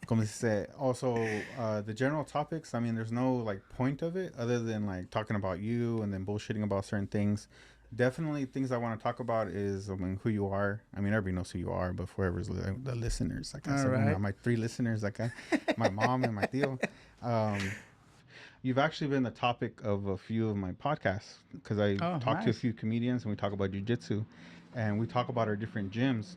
como se dice, also the general topics. I mean, there's no like point of it other than like talking about you and then bullshitting about certain things. Definitely, things I want to talk about is I mean who you are. I mean everybody knows who you are, but for whoever's the listeners, like I All said, right. my three listeners, like my mom and my tío. Um, you've actually been the topic of a few of my podcasts because I Oh, talk to a nice. few comedians and we talk about jujitsu, and we talk about our different gyms,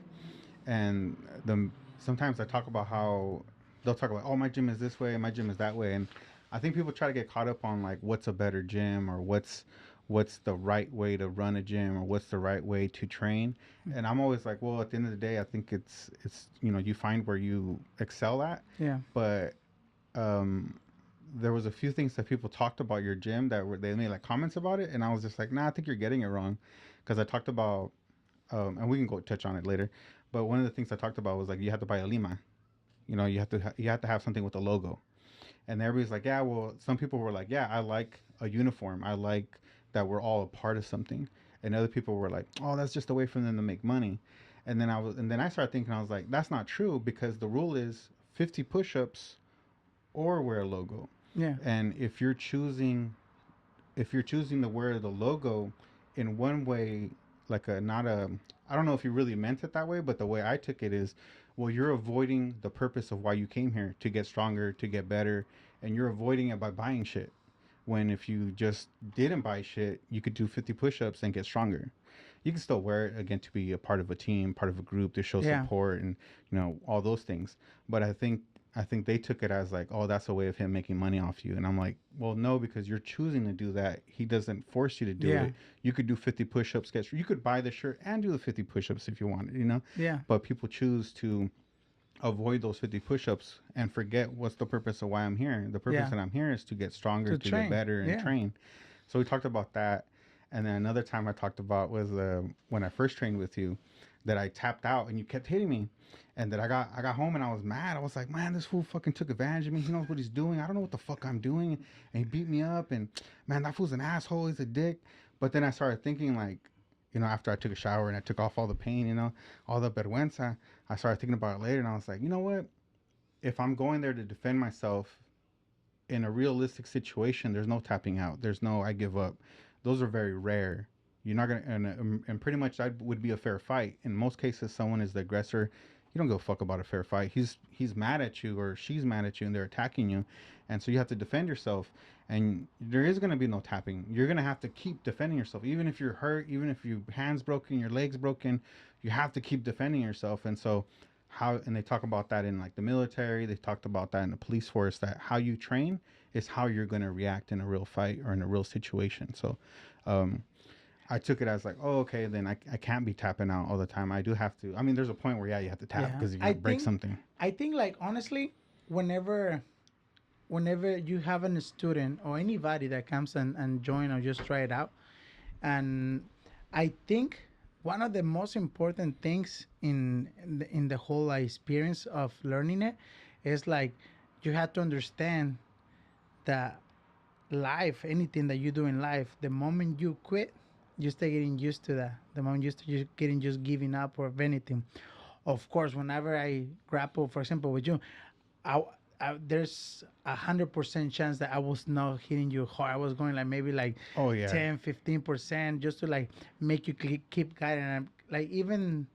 and the sometimes I talk about how they'll talk about, oh, my gym is this way, my gym is that way, and I think people try to get caught up on like what's a better gym or what's the right way to run a gym or what's the right way to train, and I'm always like, well, at the end of the day, I think it's you find where you excel at, Yeah. but um there was a few things that people talked about your gym that were they made like comments about it, and I was just like, nah, I think you're getting it wrong, because I talked about and we can go touch on it later. But one of the things I talked about was like you have to buy a lima. You have to have something with a logo. And everybody's like, yeah. Well, some people were like, yeah, I like a uniform. I like that we're all a part of something. And other people were like, oh, that's just a way for them to make money. And then I started thinking, I was like, that's not true because the rule is 50 push-ups or wear a logo. Yeah. And if you're choosing to wear the logo in one way, like a not a, I don't know if you really meant it that way, but the way I took it is, well, you're avoiding the purpose of why you came here to get stronger, to get better, and you're avoiding it by buying shit. When if you just didn't buy shit, you could do 50 push-ups and get stronger. You can still wear it again to be a part of a team, part of a group to show Yeah. support and all those things. But I think they took it as like, oh, that's a way of him making money off you. And I'm like, well, no, because you're choosing to do that. He doesn't force you to do Yeah. it. You could do 50 push-ups, you could buy the shirt and do the 50 push-ups if you wanted. Yeah. But people choose to avoid those 50 push-ups and forget what's the purpose of why I'm here. The purpose Yeah. that I'm here is to get stronger, To to get train. better and Yeah. train. So we talked about that. And then another time I talked about was when I first trained with you, that I tapped out and you kept hitting me, and that I got home and I was mad. I was like, man, this fool fucking took advantage of me. He knows what he's doing. I don't know what the fuck I'm doing, and he beat me up. And man, that fool's an asshole. He's a dick. But then I started thinking like, after I took a shower and I took off all the pain, all the vergüenza, I started thinking about it later, and I was like, you know what? If I'm going there to defend myself in a realistic situation, there's no tapping out. There's no I give up. Those are very rare. You're not gonna, and pretty much that would be a fair fight. In most cases, someone is the aggressor. You don't give a fuck about a fair fight. He's mad at you or she's mad at you and they're attacking you, and so you have to defend yourself. And there is gonna be no tapping. You're gonna have to keep defending yourself, even if you're hurt, even if your hands broken, your legs broken. You have to keep defending yourself. And so and they talk about that in like the military, they talked about that in the police force, that how you train is how you're going to react in a real fight or in a real situation. So um I took it as like, oh, okay, then I can't be tapping out all the time. I do have to. I mean, there's a point where, yeah, you have to tap Yeah. because you're going to break something. I think like honestly, whenever whenever you have a student or anybody that comes and join or just try it out, and I think one of the most important things in the whole experience of learning it is like you have to understand that life, anything that you do in life, the moment you quit, you start getting used to that. The moment you start just getting just giving up or anything. Of course, whenever I grapple, for example, with you, I, there's 100% chance that I was not hitting you hard. I was going like maybe like Oh yeah. 10, 15% just to like make you keep guiding. And like even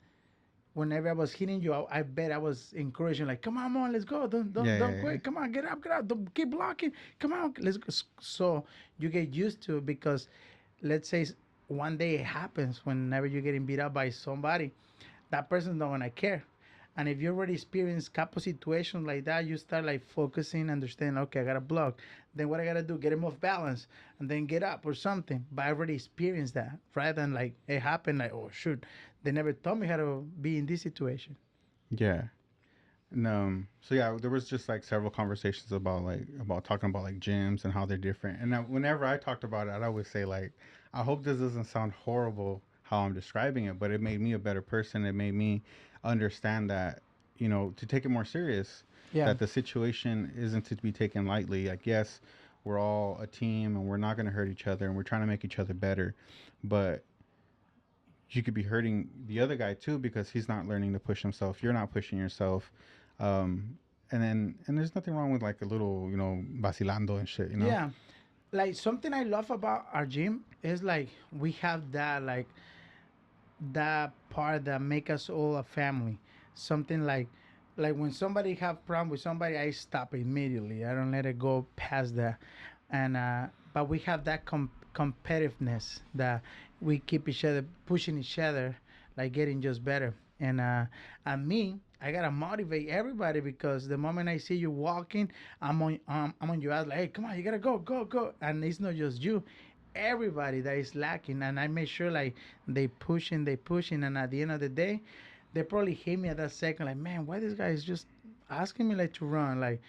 whenever I was hitting you, I bet I was encouraging, like, come on, let's go. Don't Yeah. quit. Come on, get up. Don't keep blocking. Come on, let's go. So you get used to it because let's say one day it happens whenever you're getting beat up by somebody, that person don't wanna care. And if you already experienced couple situations like that, you start like focusing, understand, okay, I gotta block. Then what I gotta do, get him off balance and then get up or something. But I already experienced that, right? And like it happened, like, oh shoot, they never taught me how to be in this situation. Yeah. No. So yeah, there was just like several conversations about talking about like gyms and how they're different. And whenever I talked about it, I'd always say like, I hope this doesn't sound horrible how I'm describing it, but it made me a better person. It made me understand that to take it more serious. Yeah. That the situation isn't to be taken lightly. Like yes, we're all a team and we're not going to hurt each other and we're trying to make each other better, but you could be hurting the other guy too because he's not learning to push himself. You're not pushing yourself. Um, and there's nothing wrong with like a little, vacilando and shit, Yeah, like something I love about our gym is like we have that like that part that make us all a family. Something like when somebody have problem with somebody, I stop immediately. I don't let it go past that. And but we have that competitiveness that we keep each other pushing each other, like getting just better. And me, I gotta motivate everybody because the moment I see you walking, I'm on your ass like, hey, come on, you gotta go, go, go. And it's not just you, everybody that is lacking. And I make sure like they pushing, and at the end of the day, they probably hit me at that second, like, man, why this guy is just asking me like to run, like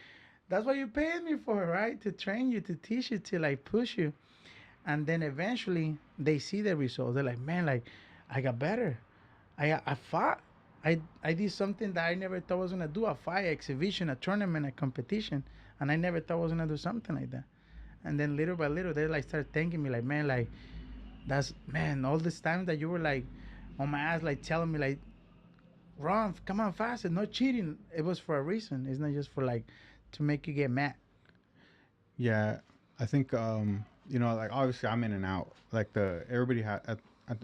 that's what you paid me for, right? To train you, to teach you, to like push you. And then eventually they see the results. They're like, man, like I got better. I fought. I did something that I never thought I was gonna do. A fight, exhibition, a tournament, a competition, and I never thought I was gonna do something like that. And then little by little, they like start thanking me, like, man, like that's man, all this time that you were like on my ass, like telling me like, run, come on faster, no cheating. It was for a reason. It's not just for like to make you get mad. Yeah, I think like obviously I'm in and out. Like the everybody has.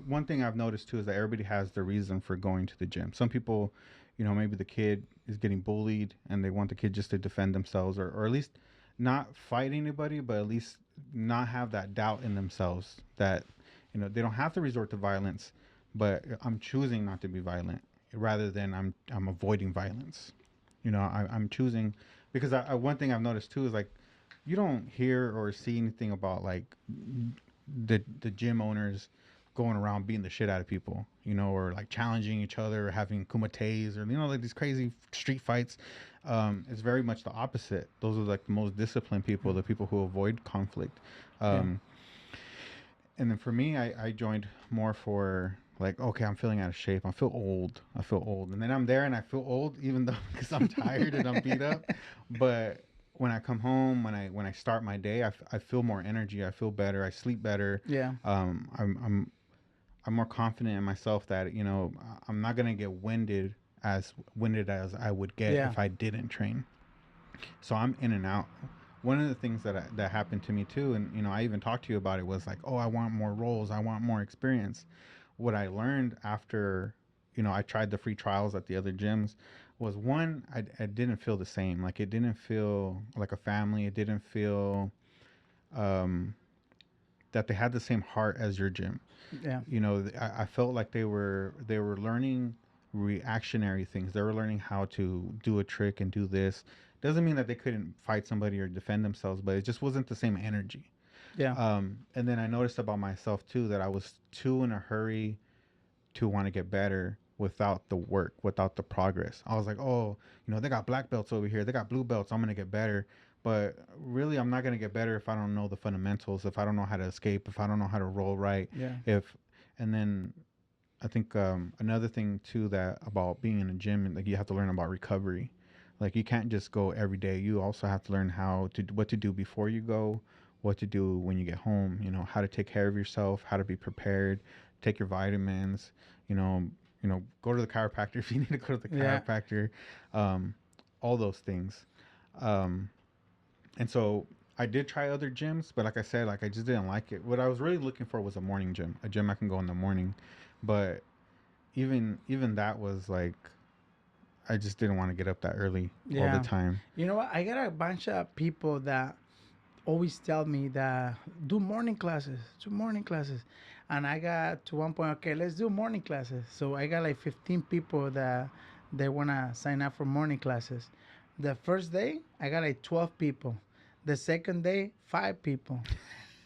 One thing I've noticed too is that everybody has the reason for going to the gym. Some people, maybe the kid is getting bullied and they want the kid just to defend themselves, or at least not fight anybody, but at least not have that doubt in themselves that they don't have to resort to violence, but I'm choosing not to be violent rather than I'm avoiding violence. I'm choosing because one thing I've noticed too is like you don't hear or see anything about like the gym owners going around beating the shit out of people, or like challenging each other, or having kumates, or like these crazy street fights. It's very much the opposite. Those are like the most disciplined people, the people who avoid conflict. Yeah. Um, and then for me, I joined more for like, okay, I'm feeling out of shape. I feel old, and then I'm there and I feel old, even though because I'm tired and I'm beat up. But when I come home, when I start my day, I feel more energy. I feel better. I sleep better. Yeah. I'm more confident in myself that I'm not gonna get winded as I would get Yeah. if I didn't train. So I'm in and out. One of the things that happened to me too, and I even talked to you about it, was like, oh, I want more roles, I want more experience. What I learned after, I tried the free trials at the other gyms, was one, I didn't feel the same. Like it didn't feel like a family. It didn't feel um, that they had the same heart as your gym. Yeah. I felt like they were learning reactionary things. They were learning how to do a trick and do this. Doesn't mean that they couldn't fight somebody or defend themselves, but it just wasn't the same energy. Yeah. And then I noticed about myself too that I was too in a hurry to want to get better without the work, without the progress. I was like, oh, they got black belts over here, they got blue belts. I'm gonna get better, but really, I'm not gonna get better if I don't know the fundamentals, if I don't know how to escape, if I don't know how to roll right, Yeah. if and then I think another thing too that about being in a gym, like you have to learn about recovery. Like you can't just go every day. You also have to learn what to do before you go, what to do when you get home. How to take care of yourself, how to be prepared, take your vitamins. You know, go to the chiropractor if you need to go to the Yeah. chiropractor. Um, all those things. Um, and so I did try other gyms, but like I said, like I just didn't like it. What I was really looking for was a morning gym, a gym I can go in the morning. But even that was like I just didn't want to get up that early all the Yeah. time. You know what? I got a bunch of people that always tell me that do morning classes. And I got to one point, okay, let's do morning classes. So I got like 15 people that they want to sign up for morning classes. The first day, I got like 12 people. The second day, 5 people.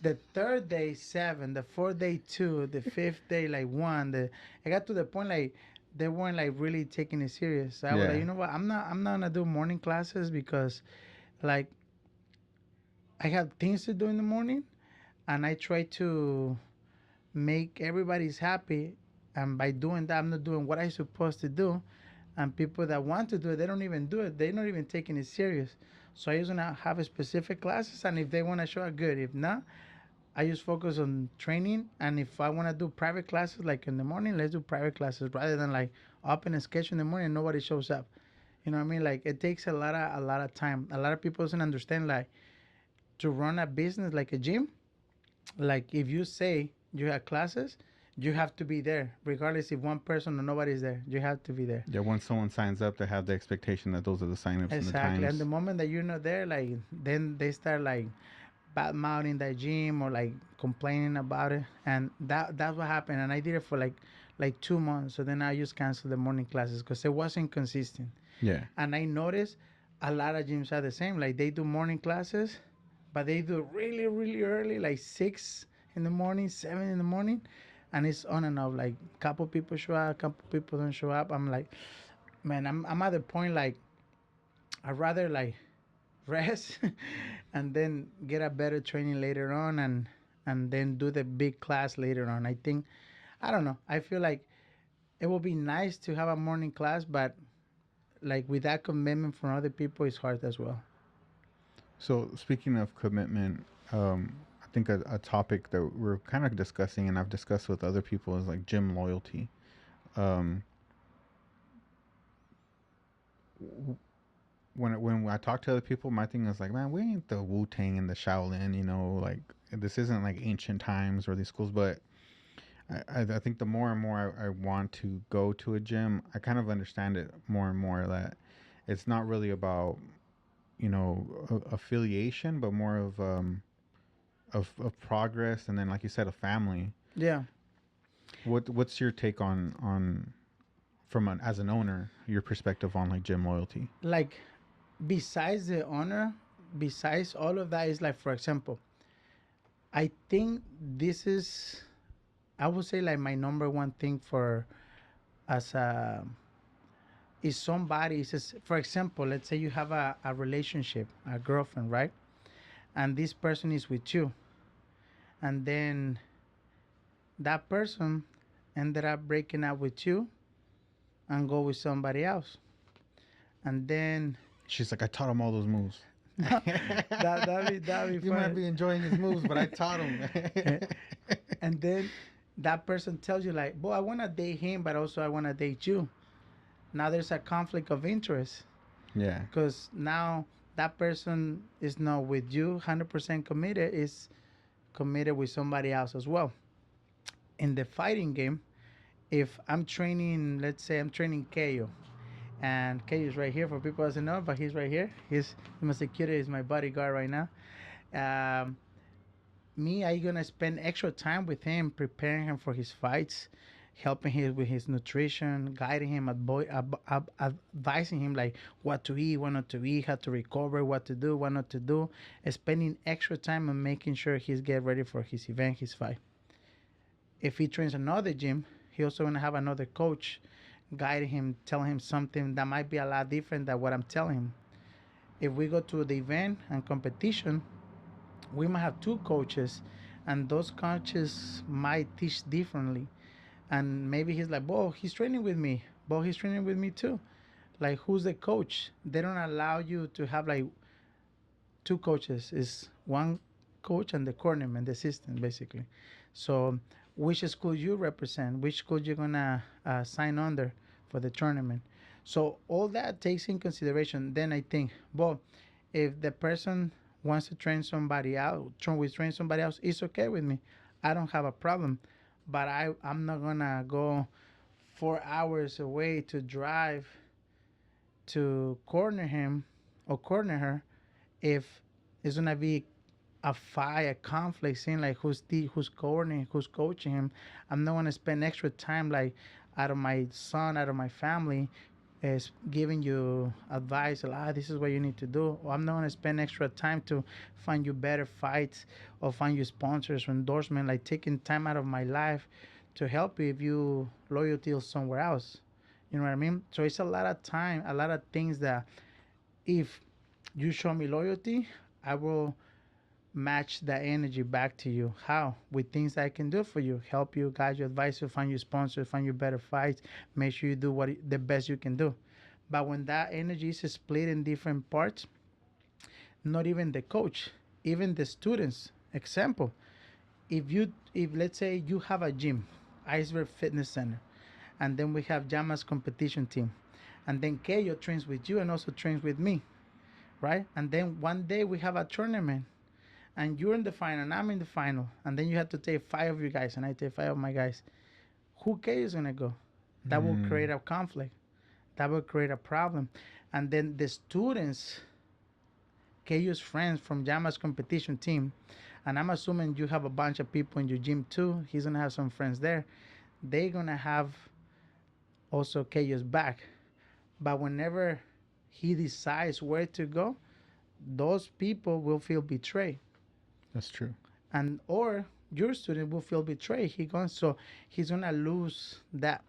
The third day, 7. The fourth day, 2. The fifth day, like 1. I got to the point like they weren't like really taking it serious. So I was like, Yeah. you know what? I'm not gonna do morning classes because like I have things to do in the morning, and I try to make everybody's happy. And by doing that, I'm not doing what I'm supposed to do. And people that want to do it, they don't even do it. They're not even taking it serious. So I usually have a specific classes, and if they want to show up, good. If not, I just focus on training. And if I want to do private classes, like in the morning, let's do private classes rather than like open a sketch in the morning and nobody shows up. You know what I mean? Like it takes a lot of time. A lot of people doesn't understand like to run a business like a gym. Like if you say you have classes, you have to be there, regardless if one person or nobody's there. You have to be there. Yeah, once someone signs up, they have the expectation that those are the signups and the Exactly. And the times. moment that you're not there, like then they start like bad mouthing the gym or like complaining about it, and that's what happened. And I did it for like 2 months. So then I just canceled the morning classes because it wasn't consistent. Yeah. And I noticed a lot of gyms are the same. Like they do morning classes, but they do really really early, like 6 in the morning, 7 in the morning, and it's on and off. Like couple people show up, couple people don't show up. I'm like, man, I'm at the point like I'd rather like rest and then get a better training later on and then do the big class later on. I think I don't know. I feel like it would be nice to have a morning class, but like with that commitment from other people, it's hard as well. So speaking of commitment, I think a topic that we're kind of discussing, and I've discussed with other people, is like gym loyalty. Um, when I talk to other people, my thing is like, man, we ain't the Wu Tang and the Shaolin, you know, like this isn't like ancient times or these schools. But I think the more and more I want to go to a gym, I kind of understand it more and more that it's not really about, you know, affiliation, but more of progress, and then like you said, a family. Yeah, What's your take on from an as an owner, your perspective on like gym loyalty? like besides the honor, besides all of that, is like for example, I think this is I would say like my number one thing for as a is somebody says, for example, let's say you have a relationship, a girlfriend, right? And this person is with you, and then that person ended up breaking up with you and go with somebody else, and then She's like, I taught him all those moves. that be You might fun. be enjoying his moves, but I taught him. And then that person tells you like, "Boy, I want to date him, but also I want to date you." Now there's a conflict of interest Yeah. because now that person is not with you 100% committed, is committed with somebody else as well. In the fighting game, if I'm training, let's say I'm training Ko, and Ko is right here for people who doesn't know, but he's right here. He's my security, is my bodyguard right now. Um, Me, I gonna spend extra time with him, preparing him for his fights, helping him with his nutrition, guiding him, advising him like what to eat, what not to eat, how to recover, what to do, what not to do, spending extra time on making sure he's get ready for his event, his fight. If he trains another gym, he also gonna have another coach guiding him, telling him something that might be a lot different than what I'm telling him. If we go to the event and competition, we might have two coaches, and those coaches might teach differently. And maybe he's like, "Bo, he's training with me. Bo, he's training with me too." Like, who's the coach? They don't allow you to have like two coaches. It's one coach and the cornerman, the assistant, basically. So, which school you represent? Which school you're gonna sign under for the tournament? So all that takes in consideration. Then I think, well, if the person wants to train somebody else, train somebody else, it's okay with me. I don't have a problem. But I'm not gonna go 4 hours away to drive to corner him or corner her if it's gonna be a fight, a conflict, seeing like who's cornering, who's coaching him. I'm not gonna spend extra time like out of my son, out of my family, is giving you advice. Like, this is what you need to do. Or I'm not gonna spend extra time to find you better fights or find you sponsors or endorsement. Like taking time out of my life to help you if you loyalty somewhere else. You know what I mean? So it's a lot of time, a lot of things that if you show me loyalty, I will match that energy back to you. How? With things I can do for you, help you, guide you, advise you, find you sponsors, find you better fights, make sure you do the best you can do. But when that energy is split in different parts, not even the coach, even the students. Example, if let's say you have a gym, Iceberg Fitness Center, and then we have Llamas competition team, and then Keyo trains with you and also trains with me, right? And then one day we have a tournament, and you're in the final, and I'm in the final, and then you have to take five of you guys, and I take five of my guys. Who Keyo is gonna go? That will Mm. create a conflict. That will create a problem, and then the students, Keyo's friends from Llamas competition team, and I'm assuming you have a bunch of people in your gym too. He's gonna have some friends there. They're gonna have also Keyo's back. But whenever he decides where to go, those people will feel betrayed, That's true. and or your student will feel betrayed. He's gonna lose that,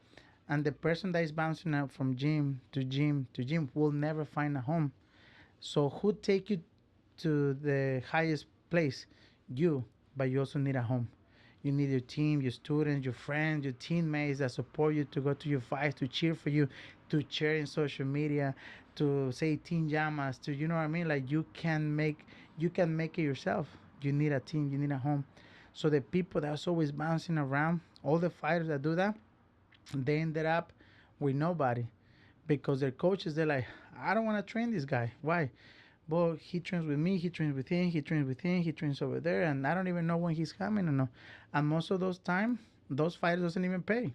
and the person that is bouncing out from gym to gym to gym will never find a home. So who take you to the highest place? You, but you also need a home. You need your team, your students, your friends, your teammates that support you to go to your fights, to cheer for you, to share in social media, to say Team Llamas, to you know what I mean? Like you can make it yourself. You need a team, you need a home. So the people that's always bouncing around, all the fighters that do that, they ended up with nobody because their coaches they're like, I don't want to train this guy. Why? Well, he trains with me, he trains with him, he trains with him, he trains over there, and I don't even know when he's coming or no. And most of those time, those fighters doesn't even pay,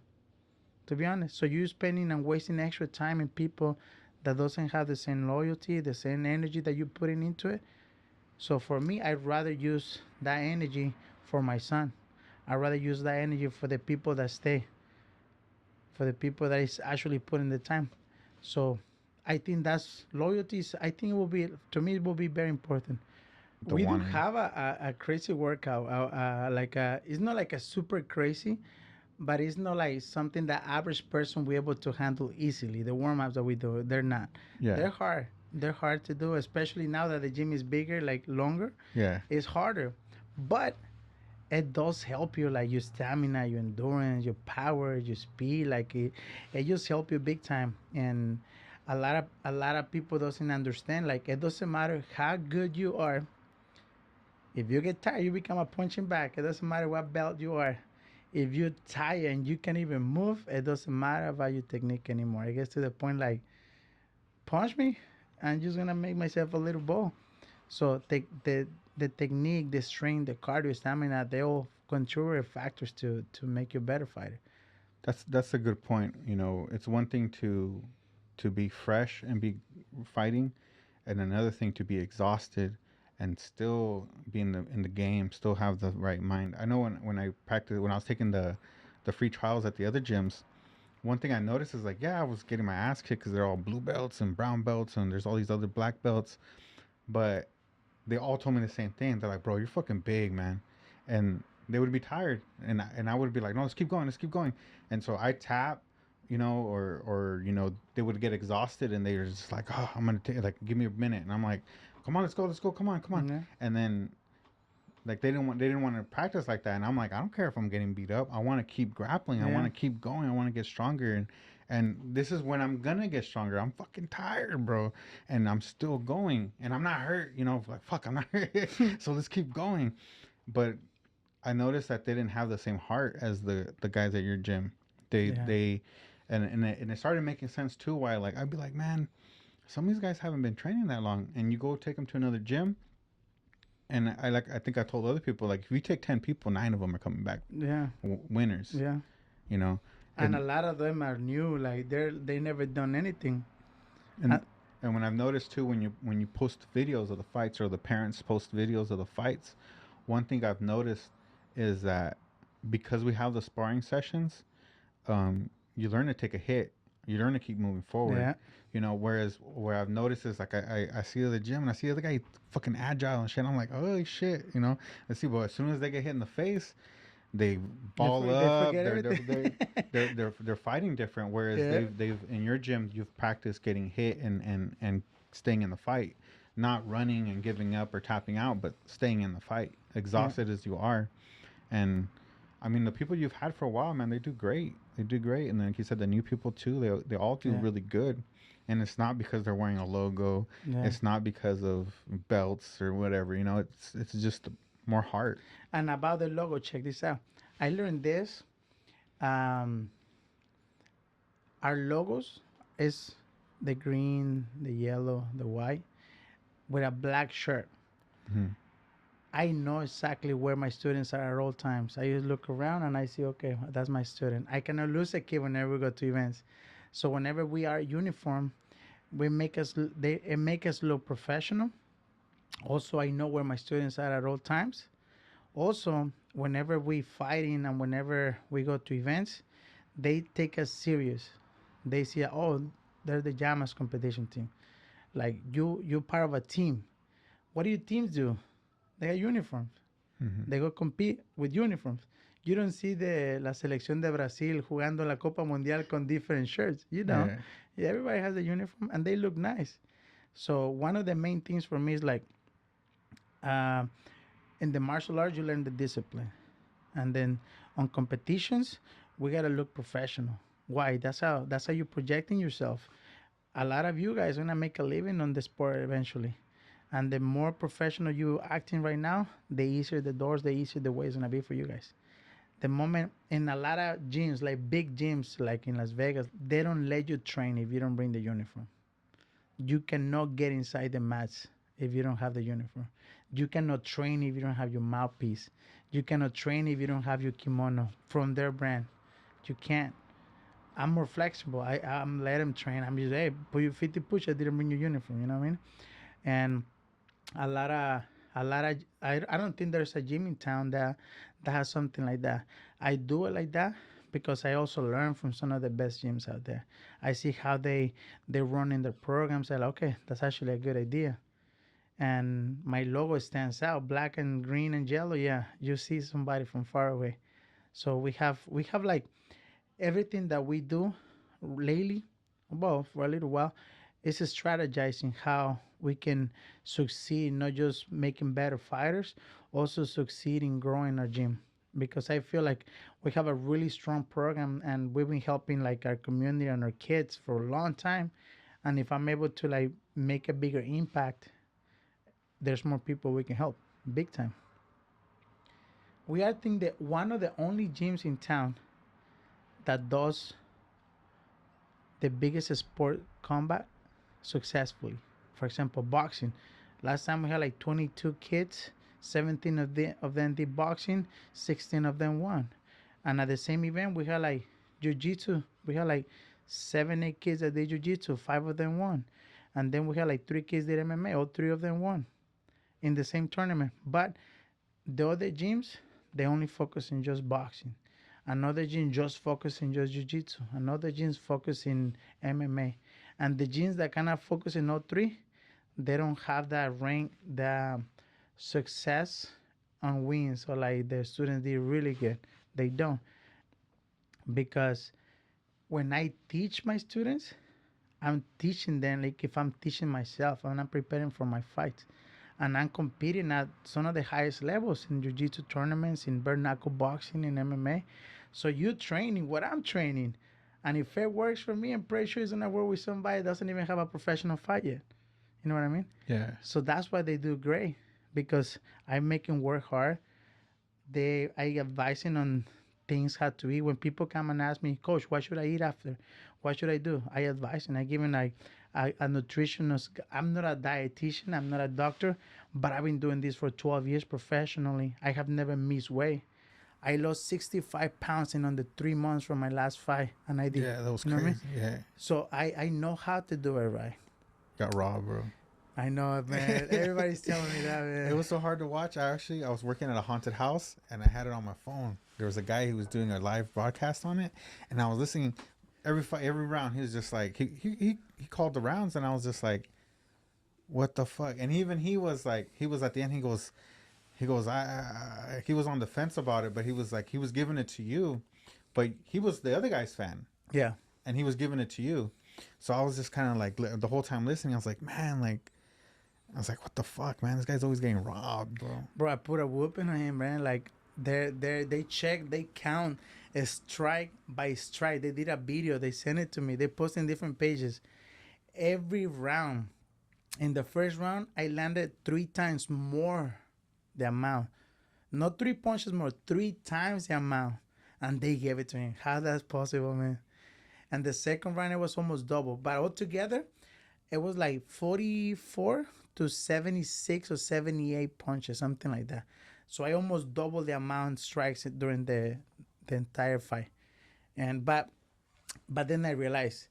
to be honest. So you're spending and wasting extra time in people that doesn't have the same loyalty, the same energy that you're putting into it. So for me, I'd rather use that energy for my son. I'd rather use that energy for the people that stay, for the people that is actually putting the time. So I think that's loyalty. I think it will be to me it will be very important. The We do wanting. have a crazy workout, it's not like a super crazy, but it's not like something that average person will be able to handle easily. The warm ups that we do, they're not. Yeah. They're hard. They're hard to do, especially now that the gym is bigger, like longer. Yeah. It's harder, but it does help you, like your stamina, your endurance, your power, your speed. It just help you big time. And a lot of people doesn't understand. Like it doesn't matter how good you are. If you get tired, you become a punching bag. It doesn't matter what belt you are. If you're tired and you can't even move, it doesn't matter about your technique anymore. It gets to the point like, punch me, I'm just gonna make myself a little ball. So the technique, the strength, the cardio, stamina, they all contribute factors to make you a better fighter. That's a good point. You know, it's one thing to be fresh and be fighting, and another thing to be exhausted and still be in the game, still have the right mind. I know when I practiced when I was taking the free trials at the other gyms, one thing I noticed is like, yeah, I was getting my ass kicked because they're all blue belts and brown belts and there's all these other black belts, but they all told me the same thing. They're like, bro, you're fucking big, man. And they would be tired. And I would be like, no, let's keep going. Let's keep going. And so I tap, or they would get exhausted and they were just like, oh, I'm going to take, like, give me a minute. And I'm like, come on, let's go. Let's go. Come on. Come on. Yeah, And then, like, they didn't want to practice like that. And I'm like, I don't care if I'm getting beat up. I want to keep grappling. I yeah, want to keep going. I want to get stronger. And this is when I'm gonna get stronger. I'm fucking tired, bro, and I'm still going, and I'm not hurt. Like fuck, I'm not hurt. So let's keep going. But I noticed that they didn't have the same heart as the guys at your gym. They yeah, they, and it started making sense too. Why like I'd be like, man, some of these guys haven't been training that long, and you go take them to another gym, and I think I told other people like if you take 10 people, 9 of them are coming back yeah, winners. yeah. You know, And a and lot of them are new. Like they never done anything. Uh, and and when I've noticed too, when you post videos of the fights or the parents post videos of the fights, one thing I've noticed is that because we have the sparring sessions, you learn to take a hit, you learn to keep moving forward. yeah, Whereas where I've noticed is like I see the gym and I see the other guy fucking agile and shit. I'm like, holy shit, Let's see, but as soon as they get hit in the face, they ball they up. forget They're they're everything. they're they're fighting different. Whereas Yeah, they've in your gym you've practiced getting hit and staying in the fight, not running and giving up or tapping out, but staying in the fight, yeah, exhausted as you are. And I mean the people you've had for a while, man, they do great. They do great. And then like you said, the new people too, they all do yeah, really good. And it's not because they're wearing a logo. yeah. It's not because of belts or whatever. It's just more heart. And about the logo, check this out. I learned this. Um, our logos is the green, the yellow, the white, with a black shirt. Hmm. I know exactly where my students are at all times. I just look around and I see, okay, that's my student. I cannot lose a kid whenever we go to events. So whenever we are uniform, we make us they it make us look professional. Also, I know where my students are at all times. Also, whenever we fighting and whenever we go to events, they take us serious. They see, oh, they're the Llamas competition team. Like you're part of a team. What do your teams do? They have uniforms. Hmm. They go compete with uniforms. You don't see la selección de Brasil jugando la Copa Mundial con different shirts. You don't. Yeah. Everybody has a uniform and they look nice. So one of the main things for me is like, uh, in the martial arts you learn the discipline, and then on competitions we gotta look professional. Why? That's how you're projecting yourself. A lot of you guys gonna make a living on the sport eventually, and the more professional you acting right now, the easier the doors, the easier the way it's gonna be for you guys. The moment in a lot of gyms, like big gyms like in Las Vegas, they don't let you train if you don't bring the uniform. You cannot get inside the mats if you don't have the uniform. You cannot train if you don't have your mouthpiece. You cannot train if you don't have your kimono from their brand. You can't. I'm more flexible. I'm let them train. I'm just, hey, put your 50 push. I didn't bring your uniform. You know what I mean? And a lot of I don't think there's a gym in town that has something like that. I do it like that because I also learn from some of the best gyms out there. I see how they run in their programs. I like, okay, that's actually a good idea. And my logo stands out, black and green and yellow. Yeah, you see somebody from far away. So we have like everything that we do lately, well, for a little while, is strategizing how we can succeed, not just making better fighters, also succeed in growing our gym. Because I feel like we have a really strong program and we've been helping like our community and our kids for a long time. And if I'm able to like make a bigger impact, there's more people we can help big time. We are, I think, that one of the only gyms in town that does the biggest sport combat successfully. For example, boxing. Last time we had like 22 kids, 17 of them did boxing, 16 of them won. And at the same event, we had like jiu-jitsu. We had like 7, 8 kids that did jiu-jitsu, 5 of them won. And then we had like 3 kids did MMA, all 3 of them won in the same tournament. But the other gyms, they only focus in just boxing. Another gym just focus in just jiu-jitsu. Another gym focus in MMA. And the gyms that cannot focus in all three, they don't have that rank, the success on wins. So like the students did really good. They don't. Because when I teach my students, I'm teaching them like if I'm teaching myself, I'm not preparing for my fight. And I'm competing at some of the highest levels in jiu-jitsu tournaments, in bare knuckle boxing, in MMA. So you training what I'm training. And if it works for me, I'm pretty sure it's gonna work with somebody that doesn't even have a professional fight yet. You know what I mean? Yeah. So that's why they do great. Because I make them work hard. I advising on things how to eat. When people come and ask me, Coach, what should I eat after? What should I do? I advise and I give them like a nutritionist. I'm not a dietitian. I'm not a doctor, but I've been doing this for 12 years professionally. I have never missed weight. I lost 65 pounds in under 3 months from my last fight, and I did. Yeah, that was You know what I mean? crazy. Yeah. So I know how to do it right. Got robbed, bro. I know it, man. Everybody's telling me that, It man. was so hard to watch. I was working at a haunted house and I had it on my phone. There was a guy who was doing a live broadcast on it, and I was listening every fight, every round. He was just like he called the rounds, and I was just like, what the fuck? And even he was like, he was at the end. He goes, he was on the fence about it, but he was like, he was giving it to you, but he was the other guy's fan, Yeah. and he was giving it to you. So I was just kind of like the whole time listening. I was like, man, like. I was like, what the fuck, man? This guy's always getting robbed, bro. Bro, I put a whooping on him, man. Like they check, they count a strike by strike. They did a video, they sent it to me. They post in different pages. Every round. In the first round, I landed 3 times more the amount. Not 3 punches more, 3 times the amount. And they gave it to him. How that's possible, man? and the second round it was almost double. But altogether, it was like 44 to 76 or 78 punches, something like that. So I almost doubled the amount strikes during the entire fight. And but then I realized,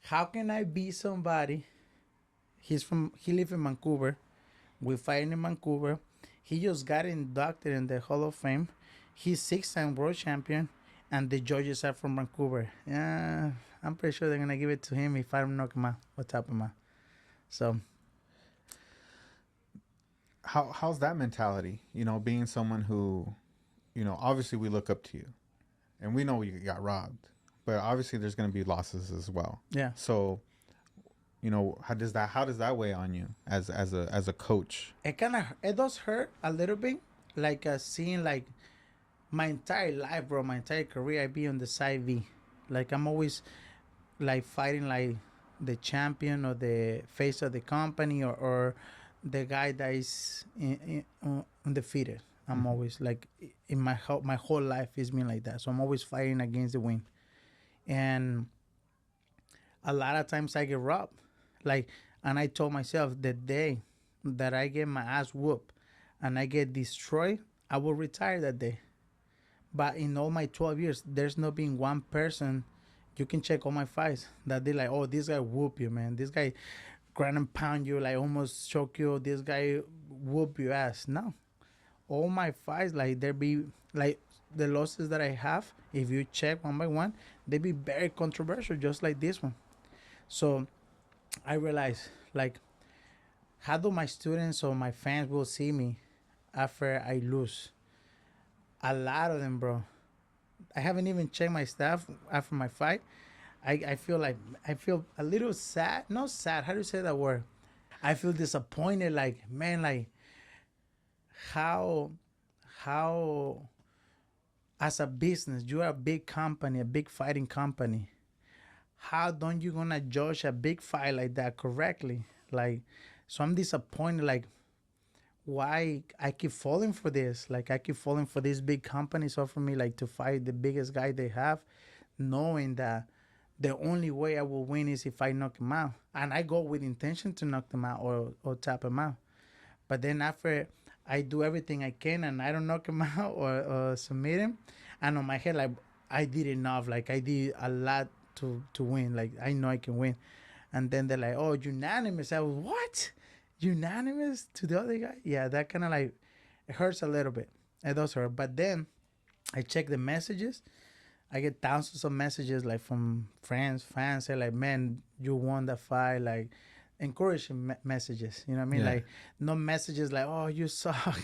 how can I beat somebody? He lives in Vancouver. We fight in Vancouver. He just got inducted in the Hall of Fame. He's 6-time world champion, and the judges are from Vancouver. Yeah, I'm pretty sure they're gonna give it to him if I don't knock him out or tap him out. So How's that mentality? You know, being someone who, you know, obviously we look up to you, and we know you got robbed, but obviously there's going to be losses as well. yeah, So, you know, how does that weigh on you as a coach? it does hurt a little bit, like seeing like my entire life, bro, my entire career, I be on the side V. Like I'm always like fighting like the champion or the face of the company, or the guy that is undefeated. I'm Mm-hmm. always like in my whole life is been like that. So I'm always fighting against the wind, and a lot of times I get robbed. Like, and I told myself the day that I get my ass whooped and I get destroyed, I will retire that day. But in all my 12 years, there's not been one person. You can check all my fights that they like, oh, this guy whoop you, man. This guy ground and pound you, like almost choke you. This guy whoop your ass. No, all my fights, like there be like the losses that I have. If you check one by one, they be very controversial, just like this one. So I realize, like, how do my students or my fans will see me after I lose? A lot of them, bro. I haven't even checked my staff after my fight. I feel like I feel a little sad. Not sad. How do you say that word? I feel disappointed. Like, man, like how how as a business, you are a big company, a big fighting company. How don't you gonna judge a big fight like that correctly? Like, so I'm disappointed. Like, why I keep falling for this? Like, I keep falling for these big companies offer me like to fight the biggest guy they have, knowing that the only way I will win is if I knock him out, and I go with intention to knock them out or tap him out. But then after I do everything I can and I don't knock him out or submit him, and on my head like I did enough, like I did a lot to win, like I know I can win. And then they're like, oh, unanimous. I was, what? Unanimous to the other guy? Yeah, that kind of like it hurts a little bit. It does hurt. But then I check the messages. I get thousands of messages like from friends, fans, say like, man, you won the fight, like encouraging messages. You know what I mean? Yeah. Like no messages like, oh, you suck,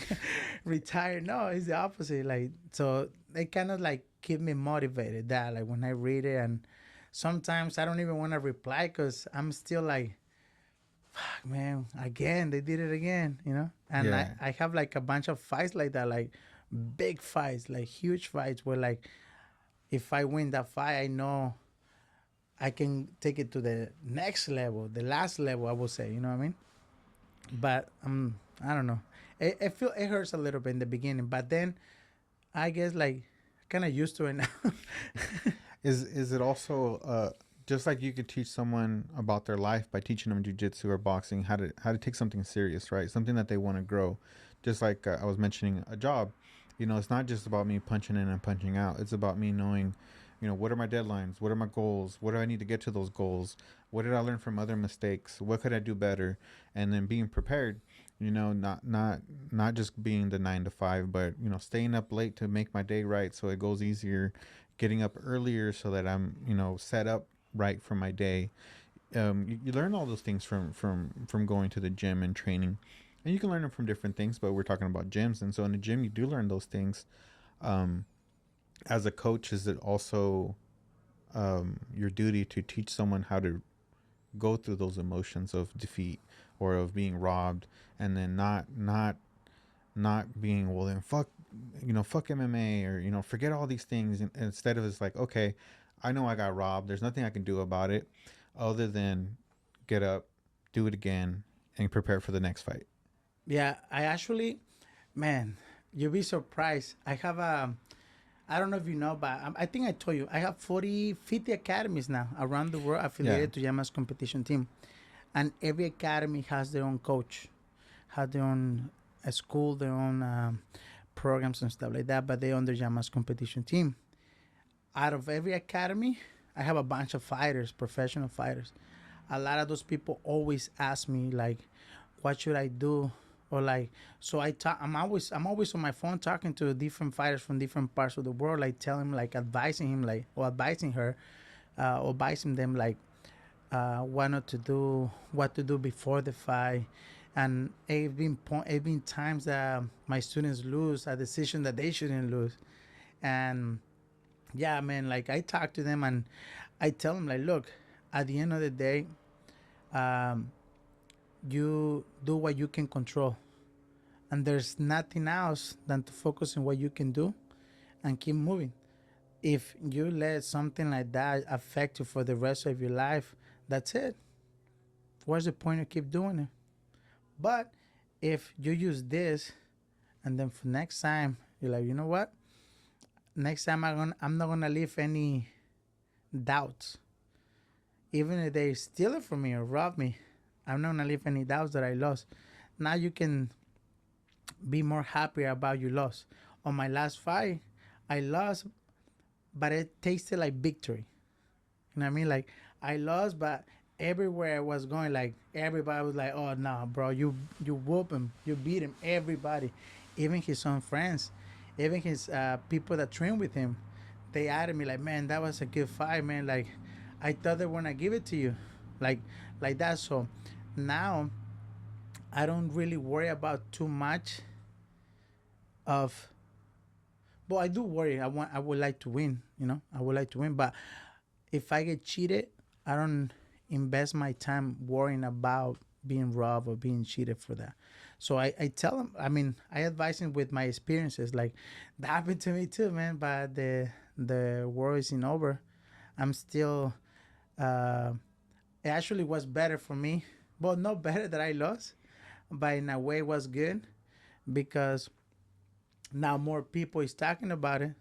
retire. No, it's the opposite. Like so they kind of like keep me motivated. That like when I read it, and sometimes I don't even want to reply because I'm still like, fuck, man, again they did it again. You know? And Yeah. I have like a bunch of fights like that, like big fights, like huge fights where like if I win that fight, I know I can take it to the next level, the last level, I would say. You know what I mean? But I don't know. It feel it hurts a little bit in the beginning, but then I guess like kind of used to it now. Is it also just like you could teach someone about their life by teaching them jujitsu or boxing, how to take something serious, right? Something that they want to grow. Just like I was mentioning a job, you know, it's not just about me punching in and punching out. It's about me knowing, you know, what are my deadlines? What are my goals? What do I need to get to those goals? What did I learn from other mistakes? What could I do better? And then being prepared, you know, not just being the 9 to 5, but you know, staying up late to make my day right so it goes easier, getting up earlier so that I'm, you know, set up right for my day. You learn all those things from going to the gym and training, and you can learn them from different things. But we're talking about gyms, and so in the gym you do learn those things. Um, as a coach, is it also your duty to teach someone how to go through those emotions of defeat or of being robbed, and then not being, well then fuck, you know, fuck MMA, or you know, forget all these things, and instead of, it's like, okay, I know I got robbed, there's nothing I can do about it other than get up, do it again, and prepare for the next fight. Yeah, I actually, man, you'll be surprised. I have I don't know if you know, but I think I told you I have 40, 50 academies now around the world Yeah. affiliated to Llamas competition team, and every academy has their own coach, have their own school, their own programs and stuff like that. But they own the Llamas competition team. Out of every academy, I have a bunch of fighters, professional fighters. A lot of those people always ask me like, "What should I do?" Or like, so I talk. I'm always on my phone talking to different fighters from different parts of the world, like telling, like advising him, like or advising her, or advising them like what not to do, what to do before the fight. And it's been times that my students lose a decision that they shouldn't lose. And yeah, man, like I talk to them and I tell them like, look, at the end of the day, um, you do what you can control, and there's nothing else than to focus on what you can do and keep moving. If you let something like that affect you for the rest of your life, that's it. What's the point of keep doing it? But if you use this, and then for next time you're like, you know what? Next time I'm not gonna leave any doubts. Even if they steal it from me or rob me, I'm not gonna leave any doubts that I lost. Now you can be more happier about your loss. On my last fight, I lost, but it tasted like victory. You know what I mean? Like I lost, but everywhere I was going, like everybody was like, "Oh no, bro, you whoop him, you beat him." Everybody, even his own friends, even his people that train with him, they added me like, "Man, that was a good fight, man." Like I thought they were gonna give it to you, like like that. So now I don't really worry about too much of. But I do worry. I would like to win. You know, I would like to win, but if I get cheated, I don't invest my time worrying about being robbed or being cheated for that. So I tell them, I mean, I advise them with my experiences. Like that happened to me too, man. But the war isn't over. I'm still. Uh, it actually was better for me. Well, not better that I lost, but in a way it was good because now more people is talking about it.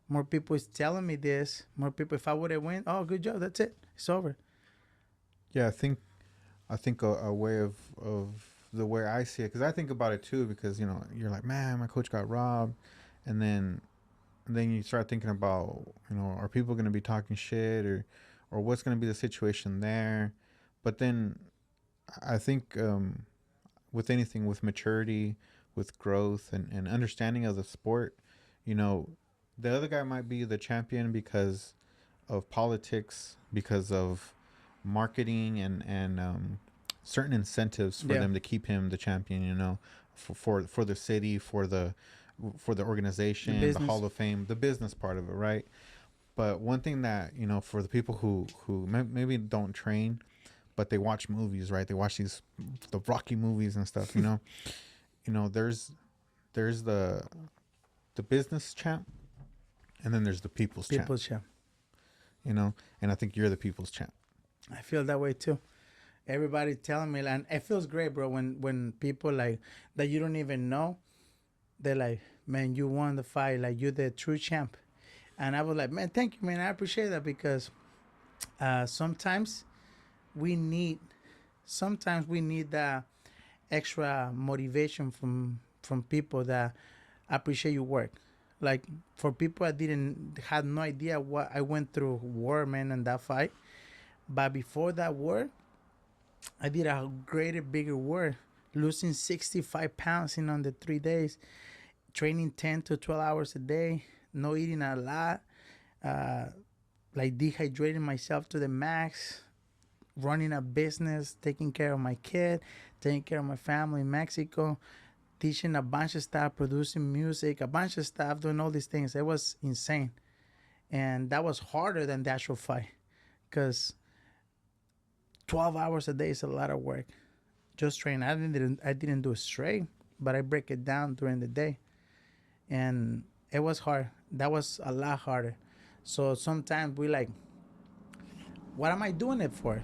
More people is telling me this. More people. If I would have win, oh, good job. That's it. It's over. Yeah, I think a way of the way I see it, because I think about it too, because you're like, man, my coach got robbed, and then you start thinking about, are people going to be talking shit, or what's going to be the situation there. But then I think, with anything, with maturity, with growth, and understanding of the sport, you know the other guy might be the champion because of politics, because of marketing, and certain incentives for Yeah. them to keep him the champion. For the city, for the The organization, the business. Hall of Fame, the business part of it, right? But one thing that, for the people who maybe don't train, but they watch movies, right? They watch the Rocky movies and stuff. There's the business champ, and then there's the people's champ. People's champ. And I think you're the people's champ. I feel that way too. Everybody telling me, and it feels great, bro. When people like that you don't even know, they're like, "Man, you won the fight. Like you're the true champ." And I was like, "Man, thank you, man. I appreciate that because sometimes we need, sometimes we need that extra motivation from people that appreciate your work. Like for people that didn't had no idea what I went through war, man, and that fight. But before that war, I did a greater, bigger war, losing 65 pounds in under 3 days, training 10 to 12 hours a day, no eating a lot, uh, like dehydrating myself to the max, running a business, taking care of my kid, taking care of my family in Mexico, teaching a bunch of stuff, producing music, a bunch of stuff, doing all these things. It was insane. And that was harder than the actual fight because 12 hours a day is a lot of work. Just training. I didn't do it straight, but I break it down during the day. And it was hard. That was a lot harder. So sometimes we like, what am I doing it for?